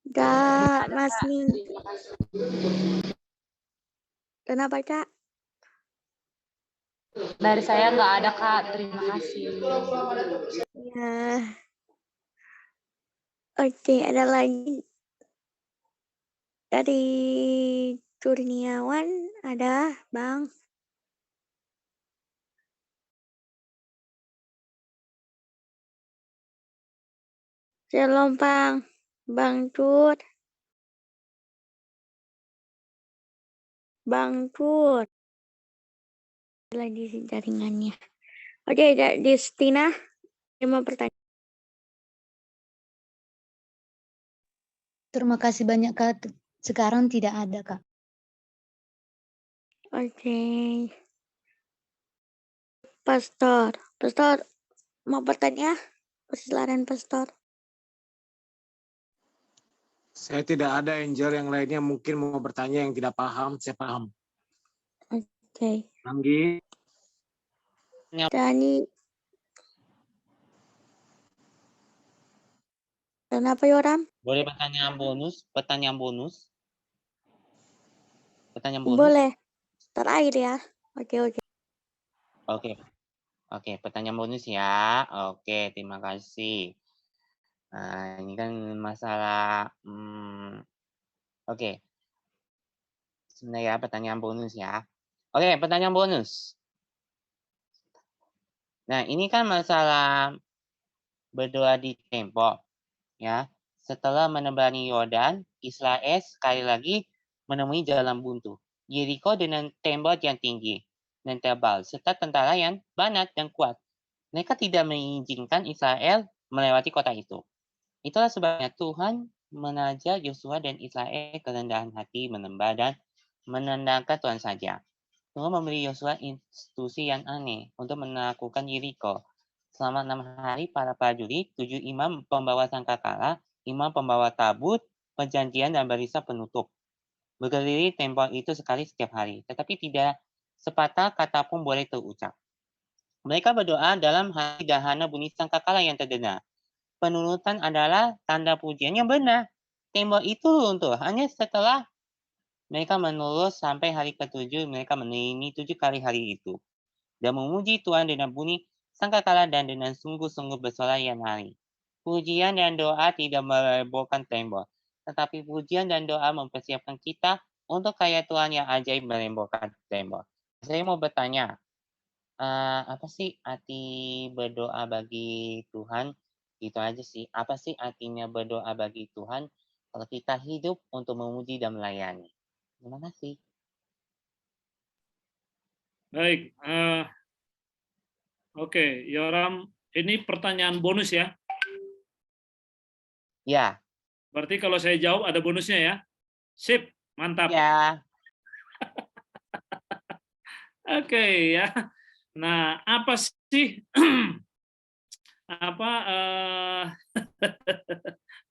Speaker 2: Enggak, Mas Ning. Kenapa, Kak?
Speaker 7: Dari saya nggak ada, Kak. Terima kasih.
Speaker 2: Ya. Oke, ada lagi. Dari Kurniawan ada, Bang. Shalom, Bang. Bang Tut. Bang Tut. Lagi jaringannya. Oke, Destina. Yang mau bertanya.
Speaker 7: Terima kasih banyak, Kak. Sekarang tidak ada, Kak.
Speaker 2: Oke. Pastor. Pastor, mau bertanya? Persilakan, Pastor.
Speaker 5: Saya tidak ada, Angel, yang lainnya mungkin mau bertanya yang tidak paham, saya paham.
Speaker 2: Oke.
Speaker 5: Anggi.
Speaker 2: Dani. Kenapa, Yoram?
Speaker 6: Boleh pertanyaan bonus? Pertanyaan bonus? Pertanyaan bonus?
Speaker 2: Boleh. Terakhir ya. Oke.
Speaker 6: Oke, pertanyaan bonus ya. Oke, terima kasih. Nah, ini kan masalah oke. Sebentar ya, pertanyaan bonus ya. Oke, pertanyaan bonus. Nah, ini kan masalah berdoa di tembok, ya. Setelah menembani Yordan, Israel sekali lagi menemui jalan buntu. Yeriko dengan tembok yang tinggi dan tebal, serta tentara yang banyak dan kuat. Mereka tidak mengizinkan Israel melewati kota itu. Itulah sebabnya Tuhan menajar Yosua dan Israel kerendahan hati menyembah dan menendangkan Tuhan saja. Tuhan memberi Yosua instruksi yang aneh untuk menaklukkan Yeriko. Selama 6 hari para prajurit, 7 imam pembawa sangkakala, imam pembawa tabut, perjanjian dan barisan penutup berkeliling tembok itu sekali setiap hari, tetapi tidak sepatah kata pun boleh terucap. Mereka berdoa dalam hati dahana bunyi sangkakala yang terdengar. Penurutan adalah tanda pujian yang benar. Tembok itu runtuh hanya setelah mereka menurut sampai hari ke-7, mereka mengiringi 7 kali hari itu dan memuji Tuhan dengan bunyi sangkakala dan dengan sungguh-sungguh bersorak yang hari. Pujian dan doa tidak melebohkan tembok, tetapi pujian dan doa mempersiapkan kita untuk karya Tuhan yang ajaib melembokkan tembok. Saya mau bertanya, apa sih arti berdoa bagi Tuhan? Itu aja sih. Apa sih artinya berdoa bagi Tuhan kalau kita hidup untuk memuji dan melayani? Terima kasih.
Speaker 3: Baik, oke, Yoram, ini pertanyaan bonus ya.
Speaker 6: Ya.
Speaker 3: Berarti kalau saya jawab ada bonusnya ya. Sip, mantap.
Speaker 6: Ya.
Speaker 3: Oke ya. Nah, apa sih apa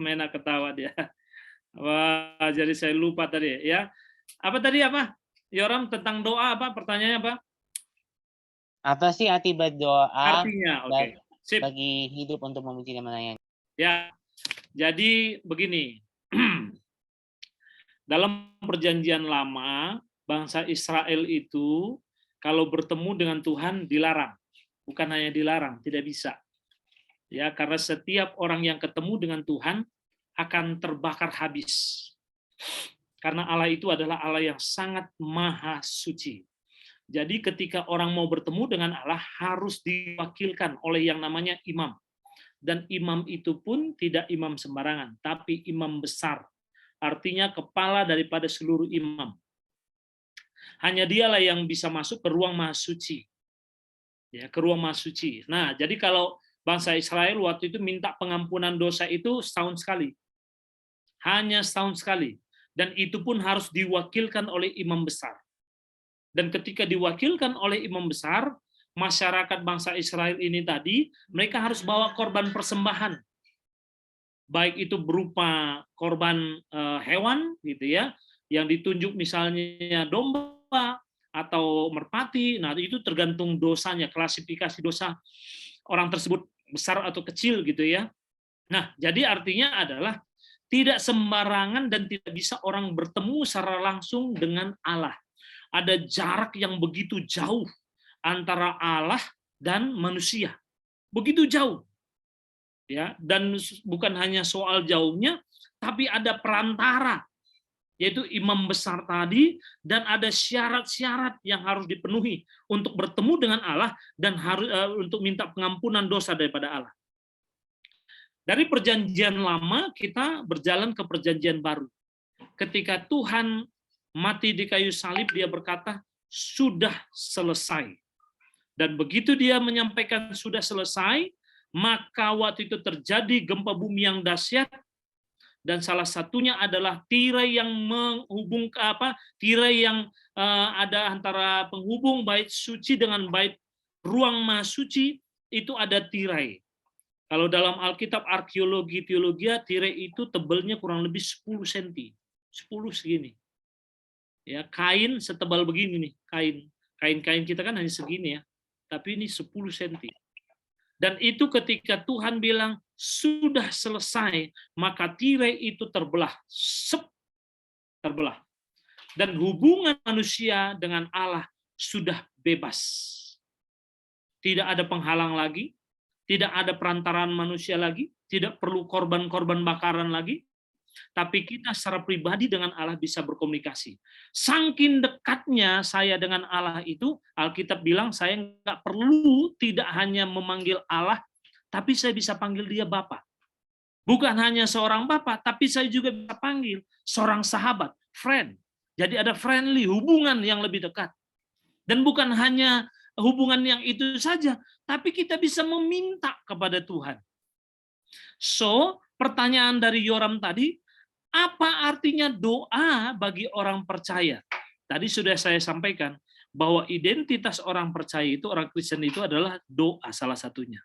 Speaker 3: Mena ketawa dia. Wah, jadi saya lupa tadi ya. Apa tadi apa? Yoram tentang doa apa? Pertanyaannya apa?
Speaker 6: Apa sih arti berdoa
Speaker 3: Artinya, oke. Sip.
Speaker 6: bagi hidup untuk memuji dan melayani?
Speaker 3: Ya. Jadi begini. Dalam perjanjian lama, bangsa Israel itu kalau bertemu dengan Tuhan dilarang. Bukan hanya dilarang, tidak bisa. Ya, karena setiap orang yang ketemu dengan Tuhan akan terbakar habis. Karena Allah itu adalah Allah yang sangat maha suci. Jadi ketika orang mau bertemu dengan Allah harus diwakilkan oleh yang namanya imam. Dan imam itu pun tidak imam sembarangan, tapi imam besar. Artinya kepala daripada seluruh imam. Hanya dialah yang bisa masuk ke ruang maha suci. Ya, ke ruang maha suci. Nah, jadi kalau bangsa Israel waktu itu minta pengampunan dosa itu setahun sekali. Hanya setahun sekali. Dan itu pun harus diwakilkan oleh imam besar. Dan ketika diwakilkan oleh imam besar, masyarakat bangsa Israel ini tadi, mereka harus bawa korban persembahan. Baik itu berupa korban hewan gitu ya, yang ditunjuk misalnya domba atau merpati. Nah, itu tergantung dosanya, klasifikasi dosa orang tersebut besar atau kecil gitu ya. Nah, jadi artinya adalah tidak sembarangan dan tidak bisa orang bertemu secara langsung dengan Allah. Ada jarak yang begitu jauh antara Allah dan manusia. Begitu jauh. Ya, dan bukan hanya soal jauhnya, tapi ada perantara, yaitu imam besar tadi, dan ada syarat-syarat yang harus dipenuhi untuk bertemu dengan Allah dan harus untuk minta pengampunan dosa daripada Allah. Dari perjanjian lama kita berjalan ke perjanjian baru. Ketika Tuhan mati di kayu salib, dia berkata, sudah selesai. Dan begitu dia menyampaikan sudah selesai, maka waktu itu terjadi gempa bumi yang dahsyat, dan salah satunya adalah tirai yang menghubung tirai yang ada antara penghubung bait suci dengan bait ruang maha suci, itu ada tirai. Kalau dalam Alkitab arkeologi teologia, tirai itu tebalnya kurang lebih 10 cm. 10 segini. Ya, kain setebal begini nih, kain kita kan hanya segini ya. Tapi ini 10 cm. Dan itu ketika Tuhan bilang sudah selesai, maka tirai itu terbelah, terbelah. Dan hubungan manusia dengan Allah sudah bebas. Tidak ada penghalang lagi, tidak ada perantaraan manusia lagi, tidak perlu korban-korban bakaran lagi. tapi kita secara pribadi dengan Allah bisa berkomunikasi. Saking dekatnya saya dengan Allah itu, Alkitab bilang saya nggak perlu tidak hanya memanggil Allah, tapi saya bisa panggil dia Bapa. Bukan hanya seorang Bapa, tapi saya juga bisa panggil seorang sahabat, friend. Jadi ada friendly, hubungan yang lebih dekat. Dan bukan hanya hubungan yang itu saja, tapi kita bisa meminta kepada Tuhan. So, pertanyaan dari Yoram tadi, apa artinya doa bagi orang percaya? Tadi sudah saya sampaikan bahwa identitas orang percaya itu, orang Kristen itu adalah doa salah satunya.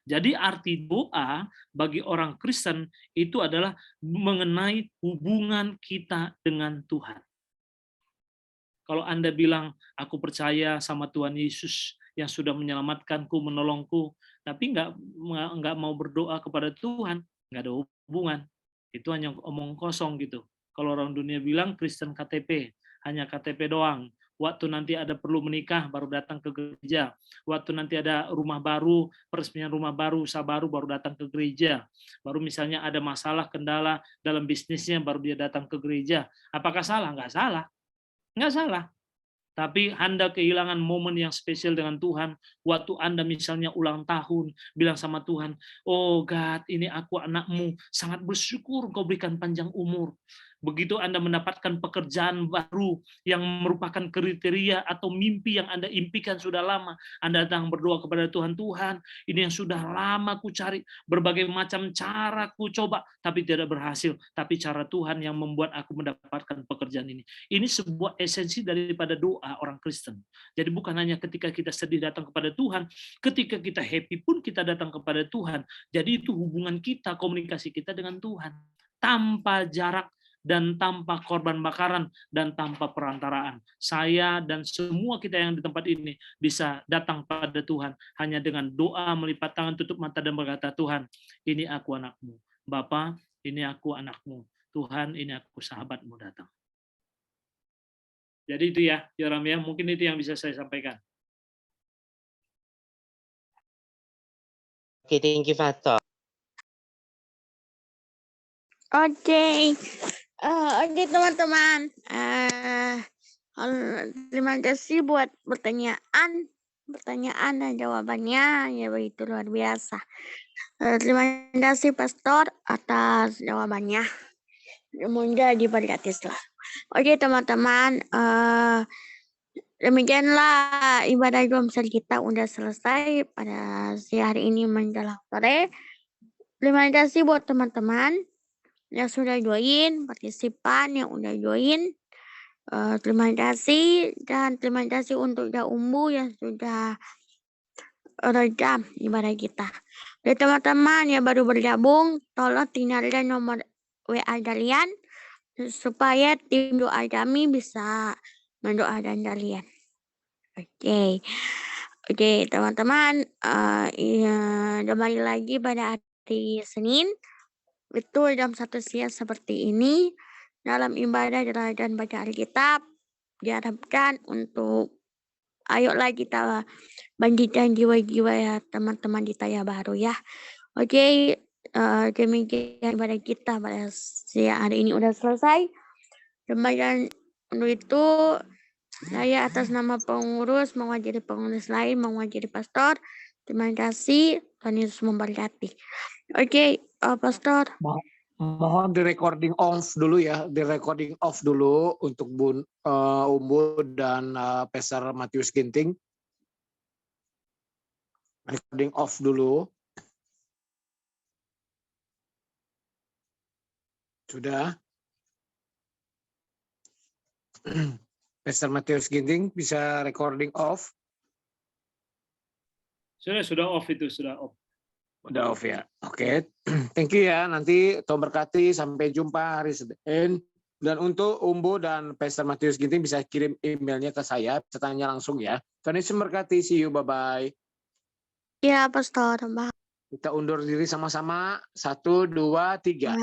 Speaker 3: Jadi arti doa bagi orang Kristen itu adalah mengenai hubungan kita dengan Tuhan. Kalau Anda bilang, aku percaya sama Tuhan Yesus yang sudah menyelamatkanku, menolongku, tapi nggak mau berdoa kepada Tuhan, nggak ada hubungan. Itu hanya omong kosong gitu. Kalau orang dunia bilang Kristen KTP, hanya KTP doang. Waktu nanti ada perlu menikah, baru datang ke gereja. Waktu nanti ada rumah baru, peresmian rumah baru, usaha baru datang ke gereja. Baru misalnya ada masalah, kendala dalam bisnisnya, baru dia datang ke gereja. Apakah salah? Nggak salah. Nggak salah. Tapi Anda kehilangan momen yang spesial dengan Tuhan. Waktu Anda misalnya ulang tahun, bilang sama Tuhan, oh God, ini aku anakmu, sangat bersyukur Kau berikan panjang umur. Begitu Anda mendapatkan pekerjaan baru yang merupakan kriteria atau mimpi yang Anda impikan sudah lama, Anda datang berdoa kepada Tuhan, Tuhan, ini yang sudah lama ku cari, berbagai macam cara ku coba, tapi tidak berhasil. Tapi cara Tuhan yang membuat aku mendapatkan pekerjaan ini. Ini sebuah esensi daripada doa orang Kristen. Jadi bukan hanya ketika kita sedih datang kepada Tuhan, ketika kita happy pun kita datang kepada Tuhan. Jadi itu hubungan kita, komunikasi kita dengan Tuhan. Tanpa jarak, dan tanpa korban bakaran, dan tanpa perantaraan. Saya dan semua kita yang di tempat ini bisa datang pada Tuhan hanya dengan doa, melipat tangan, tutup mata, dan berkata, Tuhan, ini aku anakmu. Bapa, ini aku anakmu. Tuhan, ini aku sahabatmu datang. Jadi itu ya, Yoram ya, mungkin itu yang bisa saya sampaikan.
Speaker 6: Oke, thank you, Pastor.
Speaker 2: Oke, teman-teman. Terima kasih buat pertanyaan dan jawabannya, ya begitu luar biasa. Terima kasih Pastor atas jawabannya. Semoga diberkati selalu. Oke teman-teman, demikianlah ibadah Jomsel kita udah selesai pada siang hari ini menjelang sore. Terima kasih buat teman-teman yang sudah join, partisipan yang udah join. Terima kasih, dan terima kasih untuk Umbu yang sudah rekam ibadah kita. Dan teman-teman yang baru bergabung, tolong tinggalkan nomor WA kalian supaya tim doa kami bisa mendoakan kalian. Oke, teman-teman, kembali lagi pada hari Senin. Itu jam 1 siang seperti ini dalam ibadah dan baca Alkitab diharapkan untuk ayolah kita bangkitkan jiwa-jiwa ya teman-teman di Taya Baru ya. Oke, demikian ibadah kita pada siang hari ini udah selesai. Demikian untuk itu saya atas nama pengurus mewakili pengurus lain, mewakili pastor. Terima kasih, Tuhan Yesus memberkati. Oke, Pastor.
Speaker 5: Mohon di recording off dulu ya, di recording off dulu untuk Umbu dan Pastor Matius Ginting. Recording off dulu. Sudah. Pastor Matius Ginting bisa recording off.
Speaker 3: Sudah off itu, sudah off.
Speaker 5: Udah off ya. Oke. Thank you ya. Nanti Tuhan berkati. Sampai jumpa hari Senin. Dan untuk Umbu dan Pastor Matius Ginting bisa kirim emailnya ke saya. Bisa tanya langsung ya. Tuhan Yesus memberkati. See you. Bye-bye.
Speaker 2: Ya, Pastor.
Speaker 5: Kita undur diri sama-sama. 1, 2, 3.